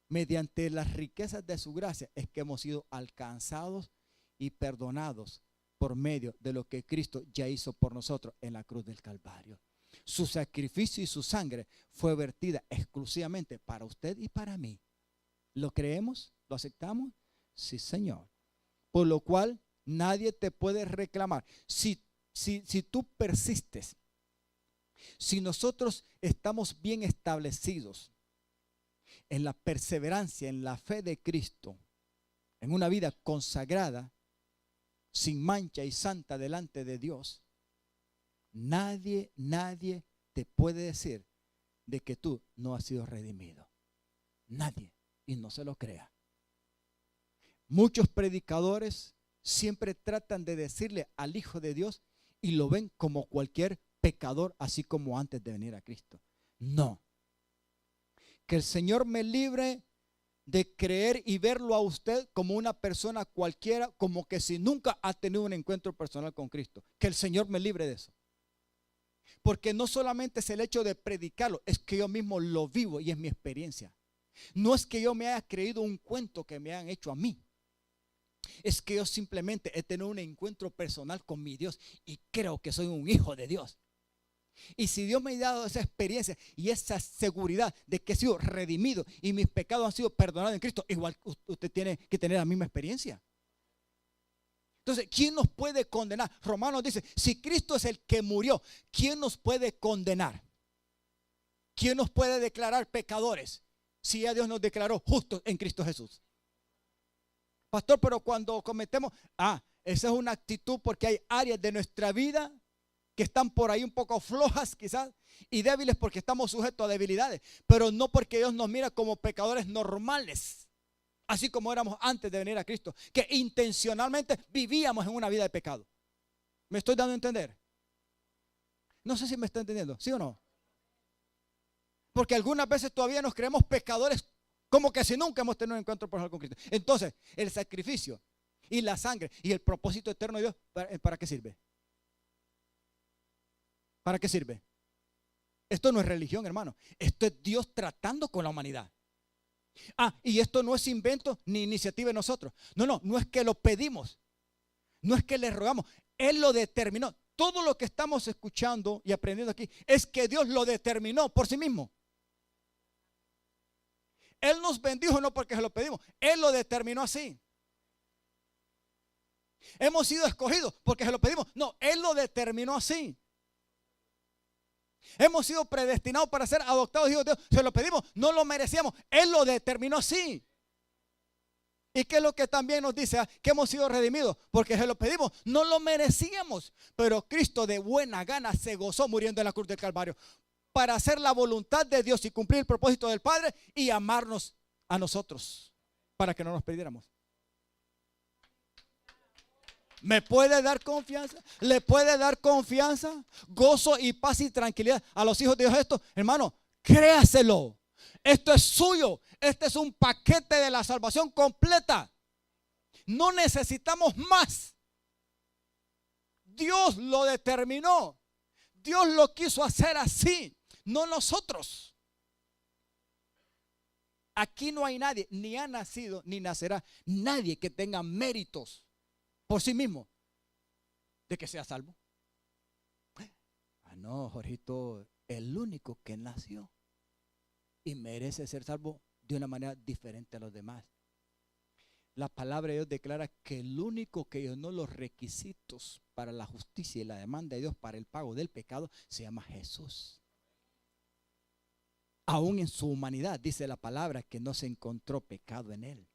Mediante las riquezas de su gracia es que hemos sido alcanzados y perdonados por medio de lo que Cristo ya hizo por nosotros en la cruz del Calvario. Su sacrificio y su sangre fue vertida exclusivamente para usted y para mí. ¿Lo creemos? ¿Lo aceptamos? Sí, Señor. Por lo cual nadie te puede reclamar. Si tú persistes, si nosotros estamos bien establecidos en la perseverancia, en la fe de Cristo, en una vida consagrada, sin mancha y santa delante de Dios, nadie te puede decir de que tú no has sido redimido. Nadie. Y no se lo crea. Muchos predicadores siempre tratan de decirle al Hijo de Dios y lo ven como cualquier pecador, así como antes de venir a Cristo. No. Que el Señor me libre de creer y verlo a usted como una persona cualquiera, como que si nunca ha tenido un encuentro personal con Cristo. Que el Señor me libre de eso. Porque no solamente es el hecho de predicarlo, es que yo mismo lo vivo y es mi experiencia. No es que yo me haya creído un cuento que me han hecho a mí. Es que yo simplemente he tenido un encuentro personal con mi Dios y creo que soy un hijo de Dios. Y si Dios me ha dado esa experiencia y esa seguridad de que he sido redimido y mis pecados han sido perdonados en Cristo, igual usted tiene que tener la misma experiencia. Entonces, ¿quién nos puede condenar? Romanos dice, si Cristo es el que murió, ¿quién nos puede condenar? ¿Quién nos puede declarar pecadores? Si ya Dios nos declaró justos en Cristo Jesús. Pastor, pero cuando cometemos, esa es una actitud porque hay áreas de nuestra vida que están por ahí un poco flojas quizás y débiles porque estamos sujetos a debilidades, pero no porque Dios nos mira como pecadores normales, así como éramos antes de venir a Cristo, que intencionalmente vivíamos en una vida de pecado. ¿Me estoy dando a entender? No sé si me está entendiendo, ¿sí o no? Porque algunas veces todavía nos creemos pecadores como que si nunca hemos tenido un encuentro personal con Cristo. Entonces, el sacrificio y la sangre y el propósito eterno de Dios, ¿para qué sirve? ¿Para qué sirve? Esto no es religión, hermano. Esto es Dios tratando con la humanidad. Y esto no es invento ni iniciativa de nosotros. No es que lo pedimos. No es que le rogamos. Él lo determinó. Todo lo que estamos escuchando y aprendiendo aquí es que Dios lo determinó por sí mismo. Él nos bendijo no porque se lo pedimos. Él lo determinó así. Hemos sido escogidos porque se lo pedimos. No, Él lo determinó así. Hemos sido predestinados para ser adoptados hijos de Dios. Se lo pedimos, no lo merecíamos. Él lo determinó así. ¿Y qué es lo que también nos dice? Que hemos sido redimidos porque se lo pedimos, no lo merecíamos. Pero Cristo de buena gana se gozó muriendo en la cruz del Calvario para hacer la voluntad de Dios y cumplir el propósito del Padre y amarnos a nosotros para que no nos perdiéramos. ¿Me puede dar confianza? ¿Le puede dar confianza, gozo y paz y tranquilidad a los hijos de Dios esto? Hermano, créaselo. Esto es suyo. Este es un paquete de la salvación completa. No necesitamos más. Dios lo determinó. Dios lo quiso hacer así, no nosotros. Aquí no hay nadie, ni ha nacido, ni nacerá nadie que tenga méritos por sí mismo de que sea salvo. No, Jorgito, el único que nació y merece ser salvo de una manera diferente a los demás. La palabra de Dios declara que el único que llenó los requisitos para la justicia y la demanda de Dios para el pago del pecado se llama Jesús. Aún en su humanidad dice la palabra que no se encontró pecado en él.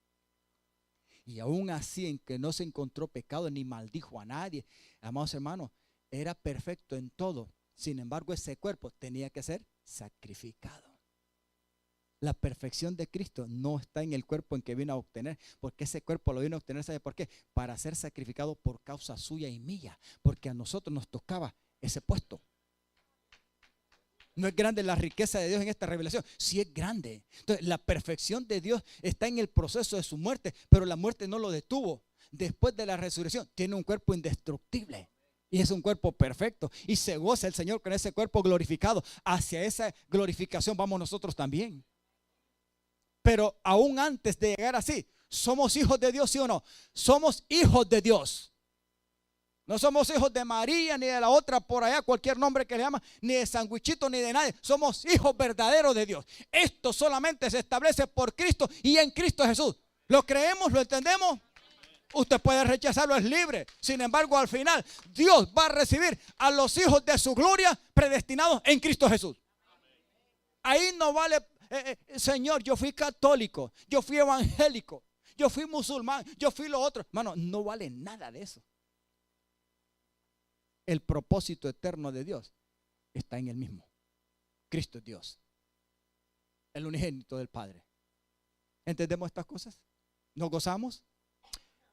Y aún así, en que no se encontró pecado ni maldijo a nadie, amados hermanos, era perfecto en todo. Sin embargo, ese cuerpo tenía que ser sacrificado. La perfección de Cristo no está en el cuerpo en que vino a obtener, porque ese cuerpo lo vino a obtener, ¿sabe por qué? Para ser sacrificado por causa suya y mía, porque a nosotros nos tocaba ese puesto. No es grande la riqueza de Dios en esta revelación, sí es grande. Entonces, la perfección de Dios está en el proceso de su muerte, pero la muerte no lo detuvo. Después de la resurrección, tiene un cuerpo indestructible. Y es un cuerpo perfecto. Y se goza el Señor con ese cuerpo glorificado. Hacia esa glorificación vamos nosotros también. Pero aún antes de llegar así, ¿somos hijos de Dios, sí o no? Somos hijos de Dios. No somos hijos de María, ni de la otra por allá, cualquier nombre que le llama, ni de Sandwichito, ni de nadie. Somos hijos verdaderos de Dios. Esto solamente se establece por Cristo y en Cristo Jesús. ¿Lo creemos? ¿Lo entendemos? Usted puede rechazarlo, es libre. Sin embargo, al final, Dios va a recibir a los hijos de su gloria predestinados en Cristo Jesús. Ahí no vale, Señor, yo fui católico, yo fui evangélico, yo fui musulmán, yo fui lo otro. Hermano, no vale nada de eso. El propósito eterno de Dios está en Él mismo. Cristo es Dios. el unigénito del Padre. ¿Entendemos estas cosas? ¿Nos gozamos?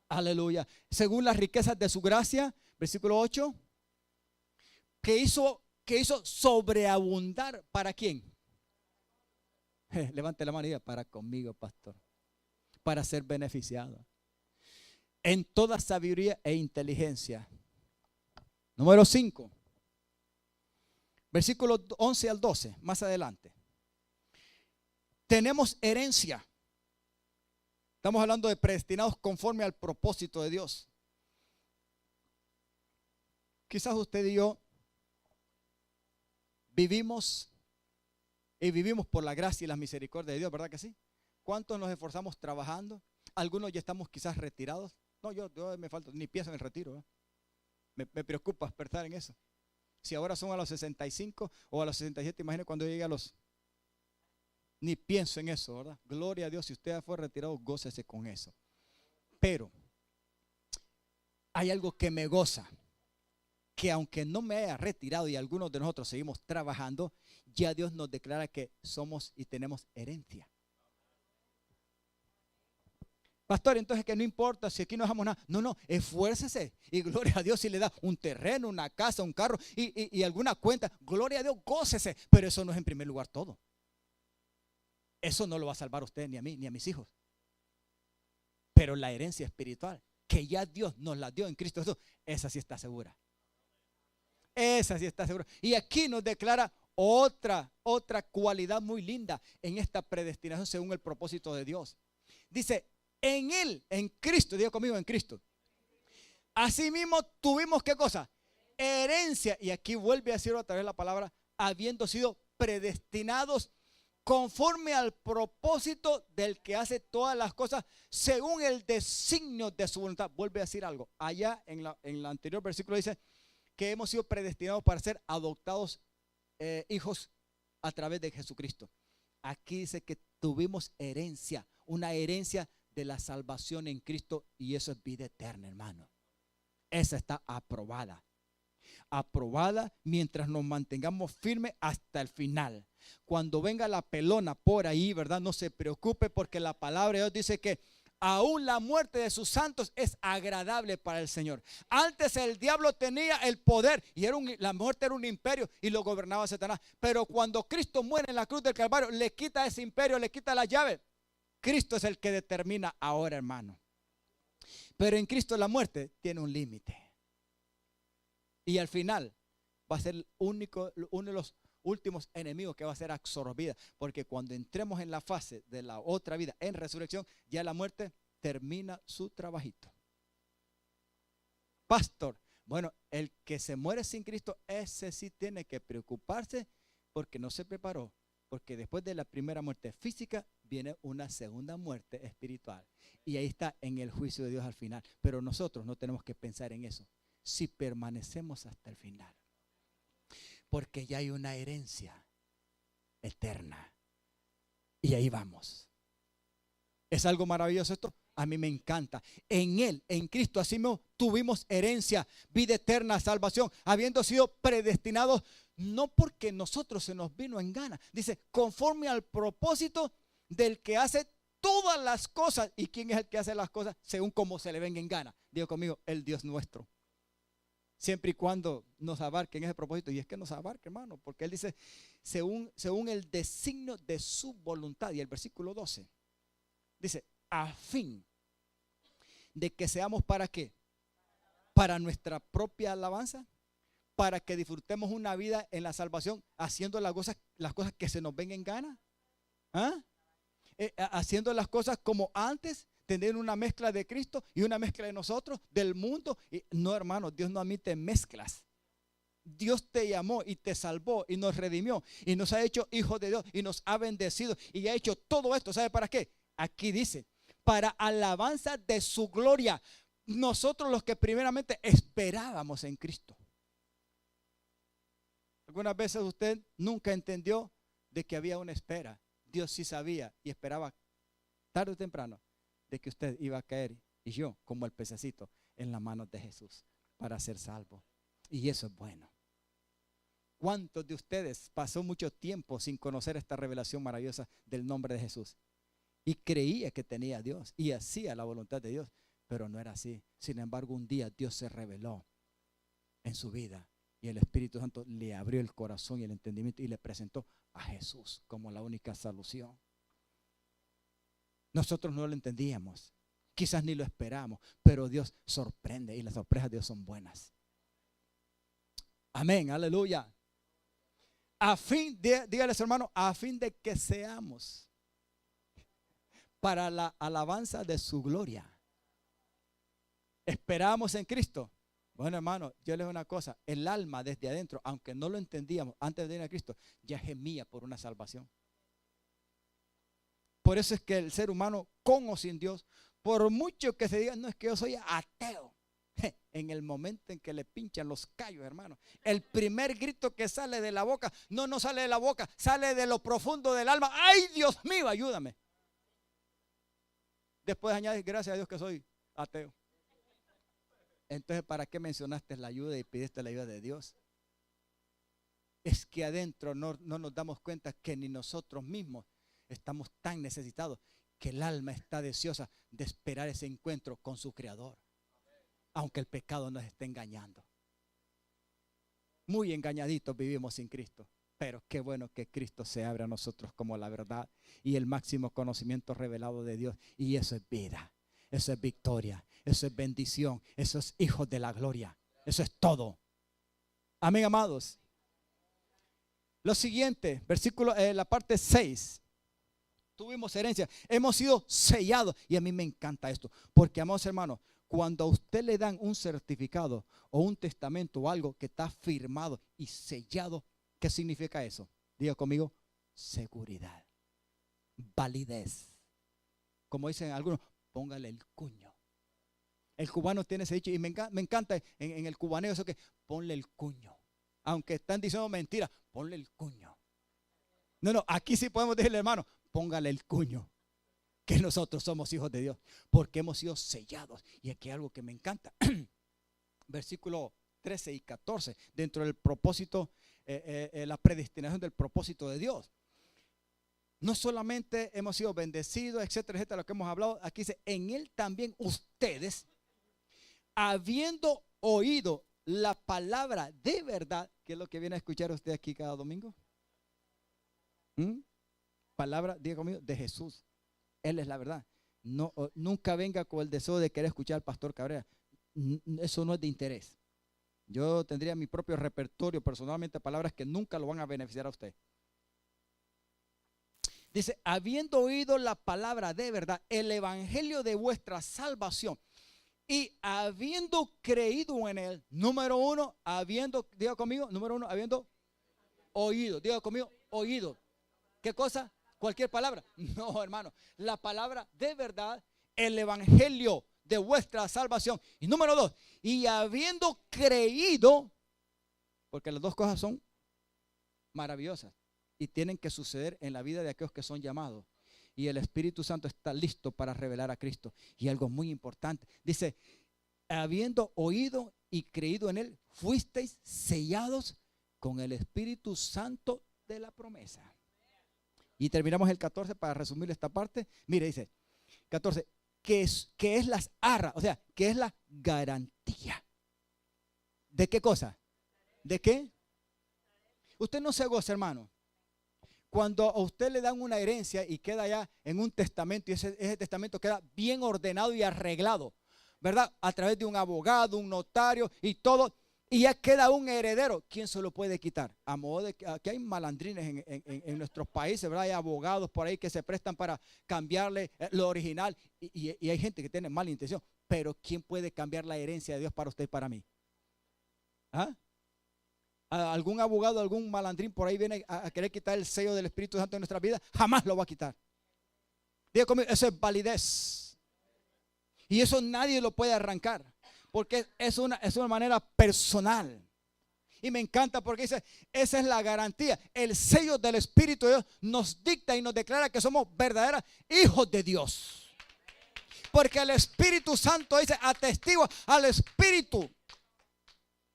Aleluya. Según las riquezas de su gracia, versículo 8, que hizo sobreabundar. ¿Para quién? Levante la mano y diga, para conmigo, pastor. Para ser beneficiado. En toda sabiduría e inteligencia. Número 5. Versículos 11 al 12, más adelante. Tenemos herencia. Estamos hablando de predestinados conforme al propósito de Dios. Quizás usted y yo vivimos por la gracia y la misericordia de Dios, ¿verdad que sí? ¿Cuántos nos esforzamos trabajando? Algunos ya estamos quizás retirados. No, yo me falta, ni pienso en el retiro, ¿eh? Me preocupa despertar en eso. Si ahora son a los 65 o a los 67, imagine cuando llegue a los... Ni pienso en eso, ¿verdad? Gloria a Dios, si usted fue retirado, gócese con eso. Pero hay algo que me goza, que aunque no me haya retirado y algunos de nosotros seguimos trabajando, ya Dios nos declara que somos y tenemos herencia. Pastor, entonces que no importa si aquí no dejamos nada. No, esfuércese y gloria a Dios si le da un terreno, una casa, un carro y alguna cuenta. Gloria a Dios, gócese. Pero eso no es en primer lugar todo. Eso no lo va a salvar a usted, ni a mí, ni a mis hijos. Pero la herencia espiritual, que ya Dios nos la dio en Cristo Jesús, esa sí está segura. Esa sí está segura. Y aquí nos declara otra cualidad muy linda en esta predestinación según el propósito de Dios. Dice, en Él, en Cristo, diga conmigo, en Cristo. Asimismo tuvimos, ¿qué cosa? Herencia. Y aquí vuelve a decir otra vez la palabra, habiendo sido predestinados conforme al propósito del que hace todas las cosas según el designio de su voluntad. Vuelve a decir algo. Allá en el anterior versículo dice que hemos sido predestinados para ser adoptados hijos a través de Jesucristo. Aquí dice que tuvimos herencia, una herencia de la salvación en Cristo, y eso es vida eterna, hermano. Esa está aprobada. Aprobada mientras nos mantengamos firmes hasta el final. Cuando venga la pelona por ahí, ¿verdad? No se preocupe, porque la palabra de Dios dice que aún la muerte de sus santos es agradable para el Señor. Antes el diablo tenía el poder y la muerte era un imperio y lo gobernaba Satanás. Pero cuando Cristo muere en la cruz del Calvario, le quita ese imperio, le quita la llave. Cristo es el que determina ahora, hermano. Pero en Cristo la muerte tiene un límite. Y al final va a ser uno de los últimos enemigos que va a ser absorbida. Porque cuando entremos en la fase de la otra vida, en resurrección, ya la muerte termina su trabajito. Pastor, bueno, el que se muere sin Cristo, ese sí tiene que preocuparse porque no se preparó. Porque después de la primera muerte física viene una segunda muerte espiritual. Y ahí está en el juicio de Dios al final. Pero nosotros no tenemos que pensar en eso si permanecemos hasta el final. Porque ya hay una herencia eterna. Y ahí vamos. ¿Es algo maravilloso esto? A mí me encanta. En Él, en Cristo, así mismo tuvimos herencia, vida eterna, salvación, habiendo sido predestinados, no porque nosotros se nos vino en gana. Dice, conforme al propósito del que hace todas las cosas. ¿Y quién es el que hace las cosas? Según como se le venga en gana. Digo conmigo, el Dios nuestro. Siempre y cuando nos abarque en ese propósito. Y es que nos abarque, hermano, porque Él dice, según el designio de su voluntad. Y el versículo 12 dice, a fin de que seamos, ¿para qué? Para nuestra propia alabanza, para que disfrutemos una vida en la salvación, haciendo las cosas que se nos ven en gana. ¿Ah? Haciendo las cosas como antes, tener una mezcla de Cristo y una mezcla de nosotros, del mundo. Y no, hermano, Dios no admite mezclas. Dios te llamó y te salvó y nos redimió y nos ha hecho hijos de Dios y nos ha bendecido y ha hecho todo esto. ¿Sabe para qué? Aquí dice, para alabanza de su gloria. Nosotros los que primeramente esperábamos en Cristo. Algunas veces usted nunca entendió de que había una espera. Dios sí sabía y esperaba tarde o temprano de que usted iba a caer, y yo como el pececito, en las manos de Jesús para ser salvo. Y eso es bueno. ¿Cuántos de ustedes pasó mucho tiempo sin conocer esta revelación maravillosa del nombre de Jesús? Y creía que tenía a Dios y hacía la voluntad de Dios, pero no era así. Sin embargo, un día Dios se reveló en su vida y el Espíritu Santo le abrió el corazón y el entendimiento y le presentó a Jesús como la única solución. Nosotros no lo entendíamos, quizás ni lo esperamos, pero Dios sorprende y las sorpresas de Dios son buenas. Amén, aleluya. Dígale a su hermano, a fin de que seamos para la alabanza de su gloria. Esperamos en Cristo. Bueno, hermano, yo les digo una cosa, el alma desde adentro, aunque no lo entendíamos antes de venir a Cristo, ya gemía por una salvación. Por eso es que el ser humano, con o sin Dios, por mucho que se diga, no, es que yo soy ateo, en el momento en que le pinchan los callos, hermano, el primer grito que sale de la boca, no sale de la boca, sale de lo profundo del alma. ¡Ay, Dios mío, ayúdame! Después añades, gracias a Dios que soy ateo. Entonces, ¿para qué mencionaste la ayuda y pidiste la ayuda de Dios? Es que adentro no nos damos cuenta que ni nosotros mismos estamos tan necesitados, que el alma está deseosa de esperar ese encuentro con su Creador, aunque el pecado nos esté engañando. Muy engañaditos vivimos sin Cristo, pero qué bueno que Cristo se abre a nosotros como la verdad y el máximo conocimiento revelado de Dios, y eso es vida, eso es victoria, eso es bendición, eso es hijos de la gloria, eso es todo. Amén, amados. Lo siguiente, versículo, la parte 6. Tuvimos herencia, hemos sido sellados. Y a mí me encanta esto, porque, amados hermanos, cuando a usted le dan un certificado o un testamento o algo que está firmado y sellado, ¿qué significa eso? Diga conmigo, seguridad, validez. Como dicen algunos, póngale el cuño. El cubano tiene ese dicho y me encanta en el cubaneo eso, que ponle el cuño. Aunque están diciendo mentiras, ponle el cuño. No, aquí sí podemos decirle, hermano, póngale el cuño, que nosotros somos hijos de Dios, porque hemos sido sellados. Y aquí hay algo que me encanta. Versículo 13 y 14, dentro del propósito, la predestinación del propósito de Dios. No solamente hemos sido bendecidos, etcétera, etcétera, lo que hemos hablado, aquí dice, en él también ustedes, habiendo oído la palabra de verdad, que es lo que viene a escuchar usted aquí cada domingo. Palabra, diga conmigo, de Jesús. Él es la verdad. No, nunca venga con el deseo de querer escuchar al pastor Cabrera. Eso no es de interés. Yo tendría mi propio repertorio, personalmente, palabras que nunca lo van a beneficiar a usted. Dice, habiendo oído la palabra de verdad, el evangelio de vuestra salvación, y habiendo creído en él, número uno, diga conmigo, número uno, habiendo oído, diga conmigo, oído. ¿Qué cosa? Cualquier palabra. No, hermano, la palabra de verdad, el evangelio de vuestra salvación. Y número dos, y habiendo creído, porque las dos cosas son maravillosas y tienen que suceder en la vida de aquellos que son llamados. Y el Espíritu Santo está listo para revelar a Cristo. Y algo muy importante, dice, habiendo oído y creído en él, fuisteis sellados con el Espíritu Santo de la promesa. Y terminamos el 14 para resumir esta parte. Mire, dice 14, que es las arras, o sea, que es la garantía. ¿De qué cosa? ¿De qué? Usted no se goza, hermano. Cuando a usted le dan una herencia y queda ya en un testamento, y ese testamento queda bien ordenado y arreglado, ¿verdad? A través de un abogado, un notario y todo, y ya queda un heredero. ¿Quién se lo puede quitar? A modo de que aquí hay malandrines en nuestros países, ¿verdad? Hay abogados por ahí que se prestan para cambiarle lo original, y hay gente que tiene mala intención. Pero ¿quién puede cambiar la herencia de Dios para usted y para mí? ¿Ah? Algún abogado, algún malandrín por ahí viene a querer quitar el sello del Espíritu Santo de nuestra vida, jamás lo va a quitar. Diga conmigo, eso es validez. Y eso nadie lo puede arrancar, porque es una manera personal. Y me encanta porque dice, esa es la garantía. El sello del Espíritu de Dios nos dicta y nos declara que somos verdaderos hijos de Dios. Porque el Espíritu Santo dice, atestigua al Espíritu,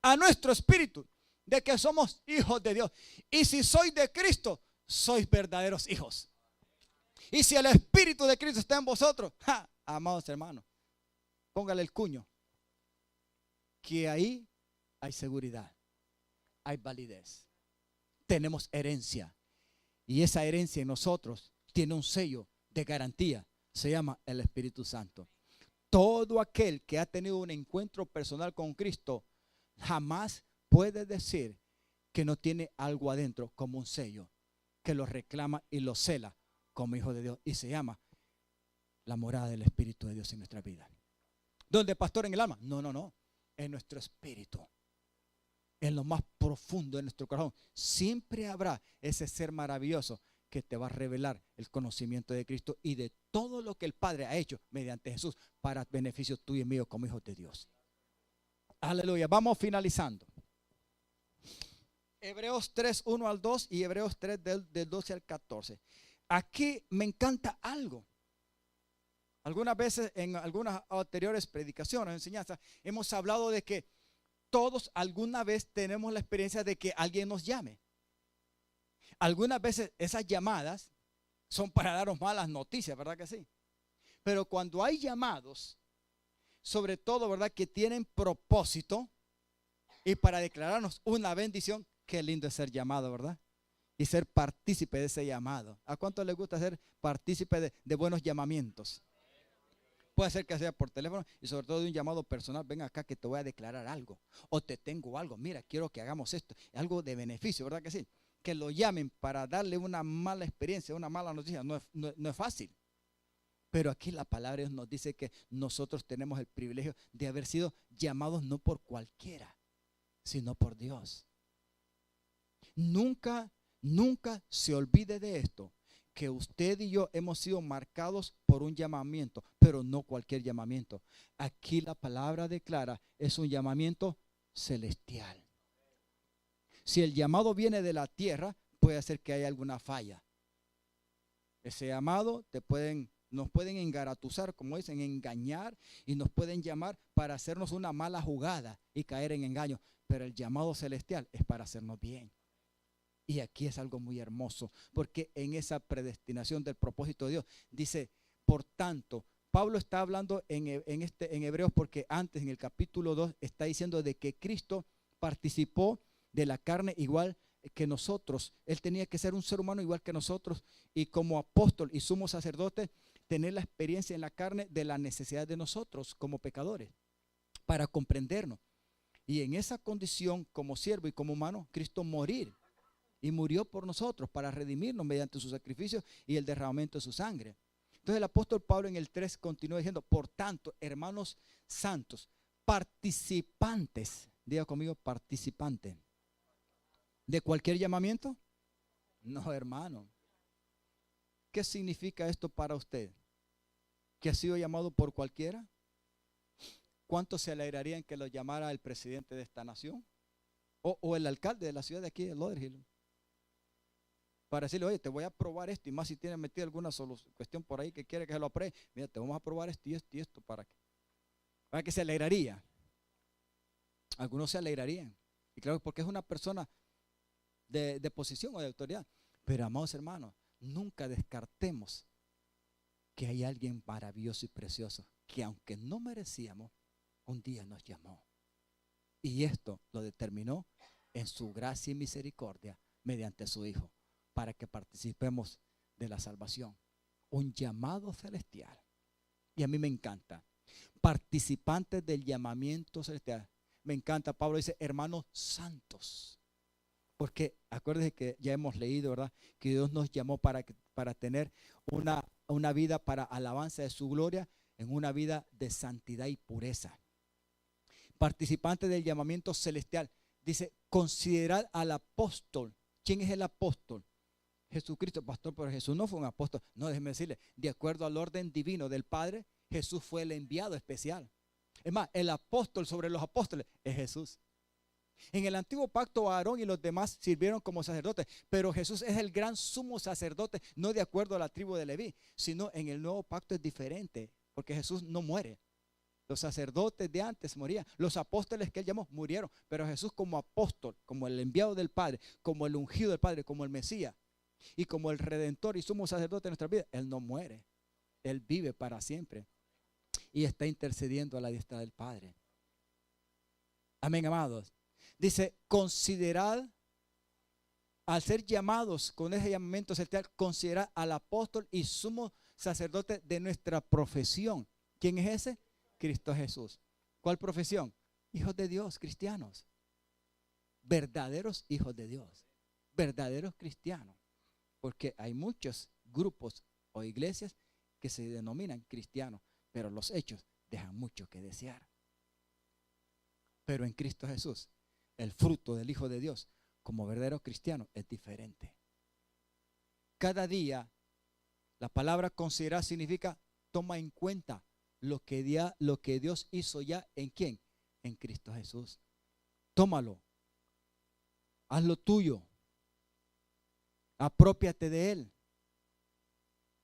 a nuestro espíritu, de que somos hijos de Dios. Y si sois de Cristo, sois verdaderos hijos. Y si el Espíritu de Cristo está en vosotros, amados hermanos, póngale el cuño, que ahí hay seguridad, hay validez, tenemos herencia. Y esa herencia en nosotros tiene un sello de garantía, se llama el Espíritu Santo. Todo aquel que ha tenido un encuentro personal con Cristo jamás puede decir que no tiene algo adentro como un sello que lo reclama y lo cela como hijo de Dios, y se llama la morada del Espíritu de Dios en nuestra vida. ¿Dónde, pastor? ¿En el alma? No, no, no, en nuestro espíritu, en lo más profundo de nuestro corazón. Siempre habrá ese ser maravilloso que te va a revelar el conocimiento de Cristo y de todo lo que el Padre ha hecho mediante Jesús para beneficio tuyo y mío como hijos de Dios. Aleluya. Vamos finalizando. Hebreos 3, 1 al 2 y Hebreos 3 del 12 al 14. Aquí me encanta algo. Algunas veces en algunas anteriores predicaciones, enseñanzas, hemos hablado de que todos alguna vez tenemos la experiencia de que alguien nos llame. Algunas veces esas llamadas son para darnos malas noticias, ¿verdad que sí? Pero cuando hay llamados, sobre todo, ¿verdad?, que tienen propósito y para declararnos una bendición, qué lindo es ser llamado, ¿verdad? Y ser partícipe de ese llamado. ¿A cuánto les gusta ser partícipe de buenos llamamientos? Puede ser que sea por teléfono y sobre todo de un llamado personal. Ven acá que te voy a declarar algo. O te tengo algo. Mira, quiero que hagamos esto. Algo de beneficio, ¿verdad que sí? Que lo llamen para darle una mala experiencia, una mala noticia. No es fácil. Pero aquí la palabra de Dios nos dice que nosotros tenemos el privilegio de haber sido llamados no por cualquiera, sino por Dios. Nunca se olvide de esto, que usted y yo hemos sido marcados por un llamamiento, pero no cualquier llamamiento. Aquí la palabra declara, es un llamamiento celestial. Si el llamado viene de la tierra, puede ser que haya alguna falla. Ese llamado nos pueden engaratuzar, como dicen, engañar, y nos pueden llamar para hacernos una mala jugada y caer en engaño. Pero el llamado celestial es para hacernos bien. Y aquí es algo muy hermoso, porque en esa predestinación del propósito de Dios, dice, por tanto, Pablo está hablando en Hebreos, porque antes en el capítulo 2 está diciendo de que Cristo participó de la carne igual que nosotros. Él tenía que ser un ser humano igual que nosotros, y como apóstol y sumo sacerdote, tener la experiencia en la carne de la necesidad de nosotros como pecadores, para comprendernos. Y en esa condición, como siervo y como humano, Cristo morir. Y murió por nosotros para redimirnos mediante su sacrificio y el derramamiento de su sangre. Entonces el apóstol Pablo en el 3 continúa diciendo, por tanto, hermanos santos, participantes, diga conmigo, participantes, ¿de cualquier llamamiento? No, hermano. ¿Qué significa esto para usted? ¿Que ha sido llamado por cualquiera? ¿Cuántos se alegrarían que lo llamara el presidente de esta nación? O el alcalde de la ciudad de aquí, de Lauderhill, para decirle, oye, te voy a aprobar esto, y más si tiene metido alguna cuestión por ahí que quiere que se lo apruebe, mira, te vamos a aprobar esto y esto y esto, para que se alegraría. Algunos se alegrarían, y claro, porque es una persona de posición o de autoridad. Pero amados hermanos, nunca descartemos que hay alguien maravilloso y precioso que aunque no merecíamos, un día nos llamó, y esto lo determinó en su gracia y misericordia mediante su Hijo, para que participemos de la salvación. Un llamado celestial. Y a mí me encanta. Participantes del llamamiento celestial. Me encanta. Pablo dice, hermanos santos. Porque acuérdense que ya hemos leído, ¿verdad?, que Dios nos llamó para tener una vida para alabanza de su gloria, en una vida de santidad y pureza. Participantes del llamamiento celestial. Dice, considerad al apóstol. ¿Quién es el apóstol? Jesucristo, pastor, pero Jesús no fue un apóstol. No, déjeme decirle, de acuerdo al orden divino del Padre, Jesús fue el enviado especial. Es más, el apóstol sobre los apóstoles es Jesús. En el antiguo pacto, Aarón y los demás sirvieron como sacerdotes, pero Jesús es el gran sumo sacerdote, no de acuerdo a la tribu de Leví, sino en el nuevo pacto es diferente, porque Jesús no muere. Los sacerdotes de antes morían. Los apóstoles que él llamó murieron. Pero Jesús como apóstol, como el enviado del Padre, como el ungido del Padre, como el Mesías y como el Redentor y sumo sacerdote de nuestra vida, él no muere. Él vive para siempre y está intercediendo a la diestra del Padre. Amén, amados. Dice, considerad, al ser llamados con ese llamamiento celestial, considerad al apóstol y sumo sacerdote de nuestra profesión. ¿Quién es ese? Cristo Jesús. ¿Cuál profesión? Hijos de Dios, cristianos. Verdaderos hijos de Dios. Verdaderos cristianos. Porque hay muchos grupos o iglesias que se denominan cristianos, pero los hechos dejan mucho que desear. Pero en Cristo Jesús, el fruto del Hijo de Dios, como verdadero cristiano, es diferente. Cada día, la palabra considerar significa toma en cuenta lo que Dios hizo ya en ¿quién? En Cristo Jesús. Tómalo, hazlo tuyo, aprópiate de Él.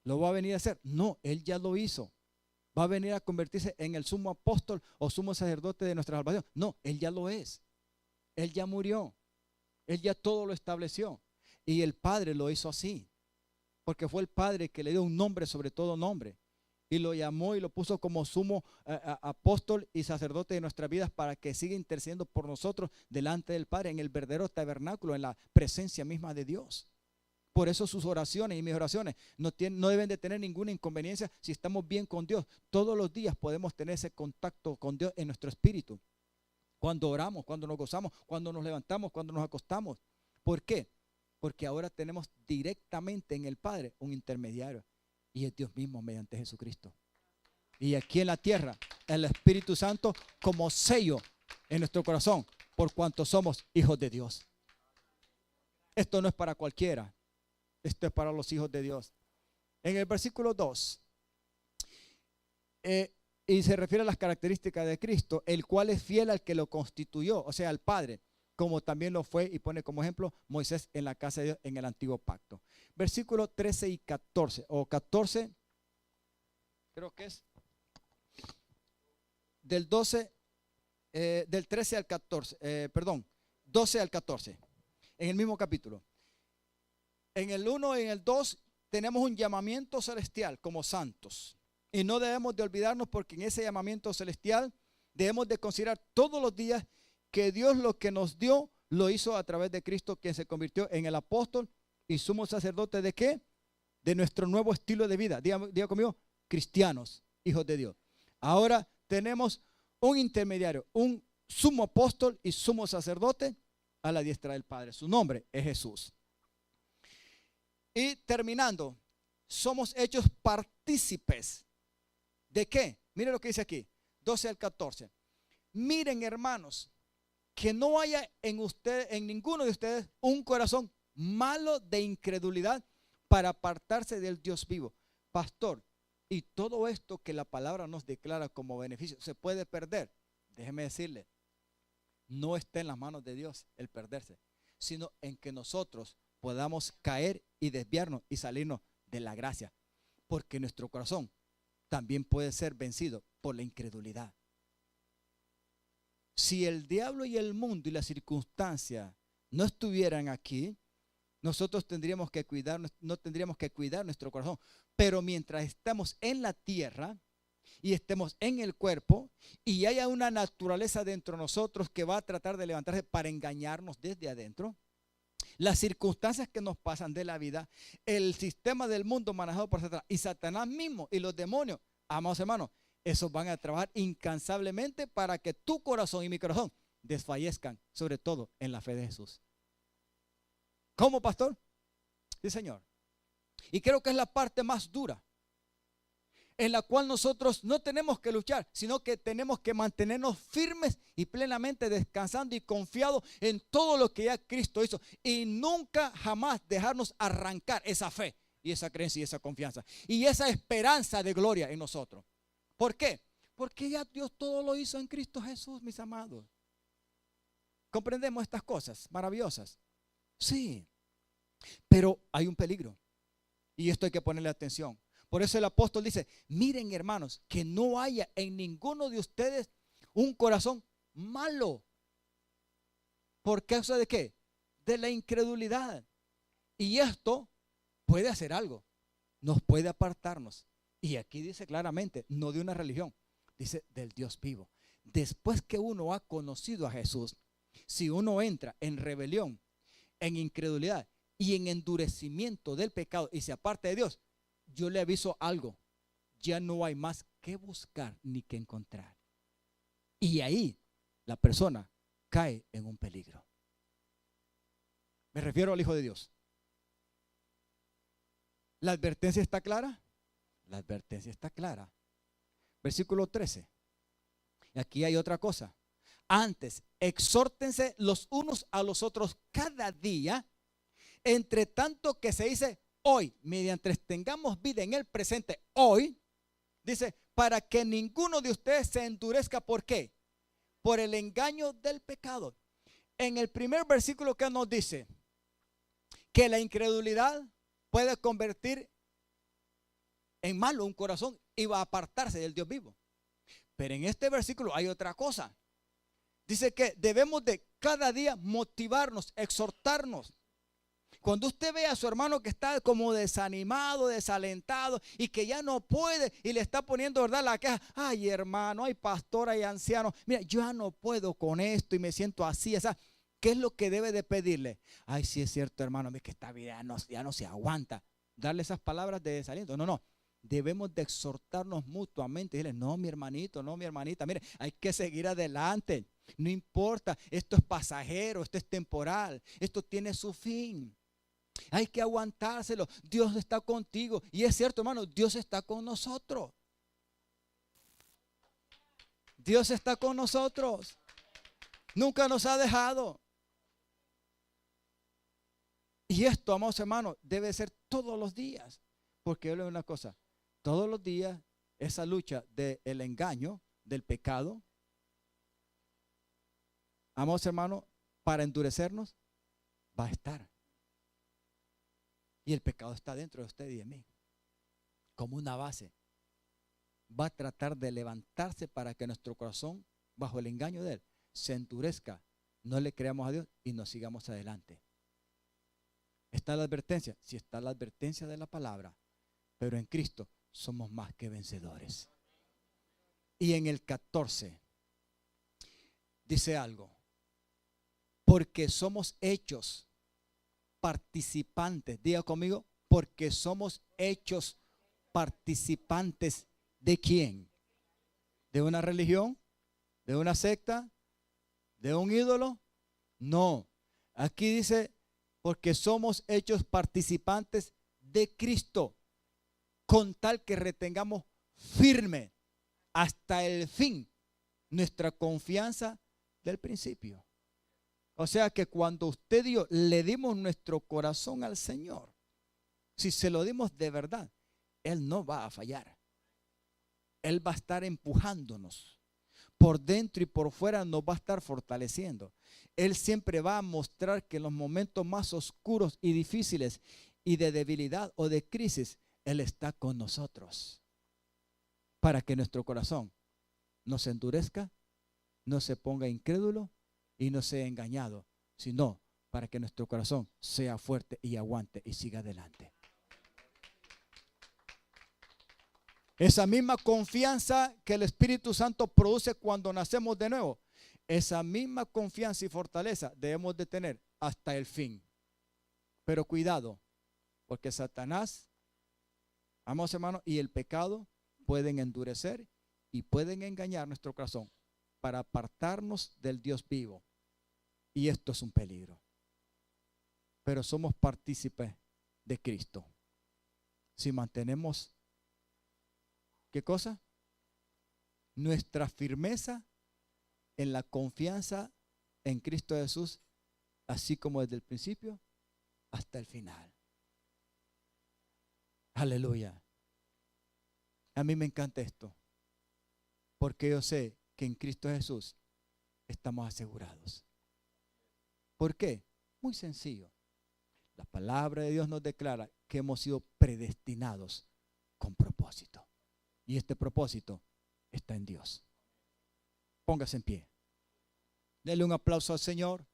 ¿Lo va a venir a hacer? No, Él ya lo hizo. ¿Va a venir a convertirse en el sumo apóstol o sumo sacerdote de nuestra salvación? No, Él ya lo es. Él ya murió. Él ya todo lo estableció. Y el Padre lo hizo así. Porque fue el Padre que le dio un nombre sobre todo nombre. Y lo llamó y lo puso como sumo apóstol y sacerdote de nuestras vidas para que siga intercediendo por nosotros delante del Padre en el verdadero tabernáculo, en la presencia misma de Dios. Por eso sus oraciones y mis oraciones no deben de tener ninguna inconveniencia si estamos bien con Dios. Todos los días podemos tener ese contacto con Dios en nuestro espíritu. Cuando oramos, cuando nos gozamos, cuando nos levantamos, cuando nos acostamos. ¿Por qué? Porque ahora tenemos directamente en el Padre un intermediario. Y es Dios mismo mediante Jesucristo. Y aquí en la tierra, el Espíritu Santo como sello en nuestro corazón, por cuanto somos hijos de Dios. Esto no es para cualquiera. Esto es para los hijos de Dios. En el versículo 2, y se refiere a las características de Cristo, el cual es fiel al que lo constituyó, o sea, al Padre, como también lo fue, y pone como ejemplo Moisés en la casa de Dios en el antiguo pacto. Versículo 13 y 14, o 14, creo que es, del 12, del 13 al 14, 12 al 14, en el mismo capítulo. En el 1 y en el 2 tenemos un llamamiento celestial como santos. Y no debemos de olvidarnos porque en ese llamamiento celestial debemos de considerar todos los días que Dios lo que nos dio lo hizo a través de Cristo, quien se convirtió en el apóstol y sumo sacerdote ¿de qué? De nuestro nuevo estilo de vida. Diga conmigo, cristianos, hijos de Dios. Ahora tenemos un intermediario, un sumo apóstol y sumo sacerdote a la diestra del Padre. Su nombre es Jesús. Y terminando, somos hechos partícipes. ¿De qué? Mire lo que dice aquí, 12 al 14. Miren, hermanos, que no haya en ninguno de ustedes un corazón malo de incredulidad para apartarse del Dios vivo. Pastor, y todo esto que la palabra nos declara como beneficio, ¿se puede perder? Déjeme decirle, no está en las manos de Dios el perderse, sino en que nosotros podamos caer y desviarnos y salirnos de la gracia, porque nuestro corazón también puede ser vencido por la incredulidad. Si el diablo y el mundo y las circunstancias no estuvieran aquí, nosotros tendríamos que cuidar, no tendríamos que cuidar nuestro corazón. Pero mientras estamos en la tierra y estemos en el cuerpo y haya una naturaleza dentro de nosotros que va a tratar de levantarse para engañarnos desde adentro, las circunstancias que nos pasan de la vida, el sistema del mundo manejado por Satanás y Satanás mismo y los demonios, amados hermanos, esos van a trabajar incansablemente para que tu corazón y mi corazón desfallezcan, sobre todo en la fe de Jesús. ¿Cómo, pastor? Sí, Señor. Y creo que es la parte más dura, en la cual nosotros no tenemos que luchar, sino que tenemos que mantenernos firmes y plenamente descansando y confiados en todo lo que ya Cristo hizo. Y nunca jamás dejarnos arrancar esa fe y esa creencia y esa confianza y esa esperanza de gloria en nosotros. ¿Por qué? Porque ya Dios todo lo hizo en Cristo Jesús, mis amados. ¿Comprendemos estas cosas maravillosas? Sí, pero hay un peligro y esto hay que ponerle atención. Por eso el apóstol dice, miren hermanos, que no haya en ninguno de ustedes un corazón malo. ¿Por causa de qué? De la incredulidad. Y esto puede hacer algo, nos puede apartarnos. Y aquí dice claramente, no de una religión, dice del Dios vivo. Después que uno ha conocido a Jesús, si uno entra en rebelión, en incredulidad y en endurecimiento del pecado y se aparta de Dios, yo le aviso algo, ya no hay más que buscar ni que encontrar. Y ahí la persona cae en un peligro. Me refiero al Hijo de Dios. ¿La advertencia está clara? La advertencia está clara. Versículo 13. Y aquí hay otra cosa. Antes, exhórtense los unos a los otros cada día, entre tanto que se dice hoy, mediante tengamos vida en el presente, hoy, dice, para que ninguno de ustedes se endurezca. ¿Por qué? Por el engaño del pecado. En el primer versículo que nos dice que la incredulidad puede convertir en malo un corazón y va a apartarse del Dios vivo. Pero en este versículo hay otra cosa. Dice que debemos de cada día motivarnos, exhortarnos. Cuando usted ve a su hermano que está como desanimado, desalentado y que ya no puede y le está poniendo, ¿verdad?, la queja. Ay, hermano, ay, pastor, ay, anciano. Mira, yo ya no puedo con esto y me siento así, esa. ¿Qué es lo que debe de pedirle? Ay, sí es cierto, hermano, que esta vida ya no se aguanta. Darle esas palabras de desaliento. No. Debemos de exhortarnos mutuamente. Dile, no, mi hermanito, no, mi hermanita. Mire, hay que seguir adelante. No importa, esto es pasajero, esto es temporal. Esto tiene su fin. Hay que aguantárselo. Dios está contigo. Y es cierto, hermano, Dios está con nosotros. Dios está con nosotros. Nunca nos ha dejado. Y esto, amados hermanos, debe ser todos los días. Porque yo le digo una cosa, todos los días esa lucha del engaño, del pecado, amados hermanos, para endurecernos, va a estar. Y el pecado está dentro de usted y de mí, como una base. Va a tratar de levantarse para que nuestro corazón, bajo el engaño de él, se endurezca, no le creamos a Dios y nos sigamos adelante. ¿Está la advertencia? Sí, está la advertencia de la palabra, pero en Cristo somos más que vencedores. Y en el 14 dice algo, porque somos hechos participantes, diga conmigo, porque somos hechos participantes. ¿De quién? ¿De una religión? ¿De una secta? ¿De un ídolo? No, aquí dice, porque somos hechos participantes de Cristo, con tal que retengamos firme hasta el fin nuestra confianza del principio. O sea que cuando usted y yo le dimos nuestro corazón al Señor, si se lo dimos de verdad, Él no va a fallar. Él va a estar empujándonos. Por dentro y por fuera nos va a estar fortaleciendo. Él siempre va a mostrar que en los momentos más oscuros y difíciles y de debilidad o de crisis, Él está con nosotros. Para que nuestro corazón no se endurezca, no se ponga incrédulo y no sea engañado, sino para que nuestro corazón sea fuerte y aguante y siga adelante. Esa misma confianza que el Espíritu Santo produce cuando nacemos de nuevo, esa misma confianza y fortaleza debemos de tener hasta el fin. Pero cuidado, porque Satanás, amados hermanos, y el pecado pueden endurecer y pueden engañar nuestro corazón para apartarnos del Dios vivo. Y esto es un peligro. Pero somos partícipes de Cristo. Si mantenemos, ¿qué cosa? Nuestra firmeza en la confianza en Cristo Jesús, así como desde el principio hasta el final. Aleluya. A mí me encanta esto, porque yo sé que en Cristo Jesús estamos asegurados. ¿Por qué? Muy sencillo. La palabra de Dios nos declara que hemos sido predestinados con propósito. Y este propósito está en Dios. Póngase en pie. Dele un aplauso al Señor.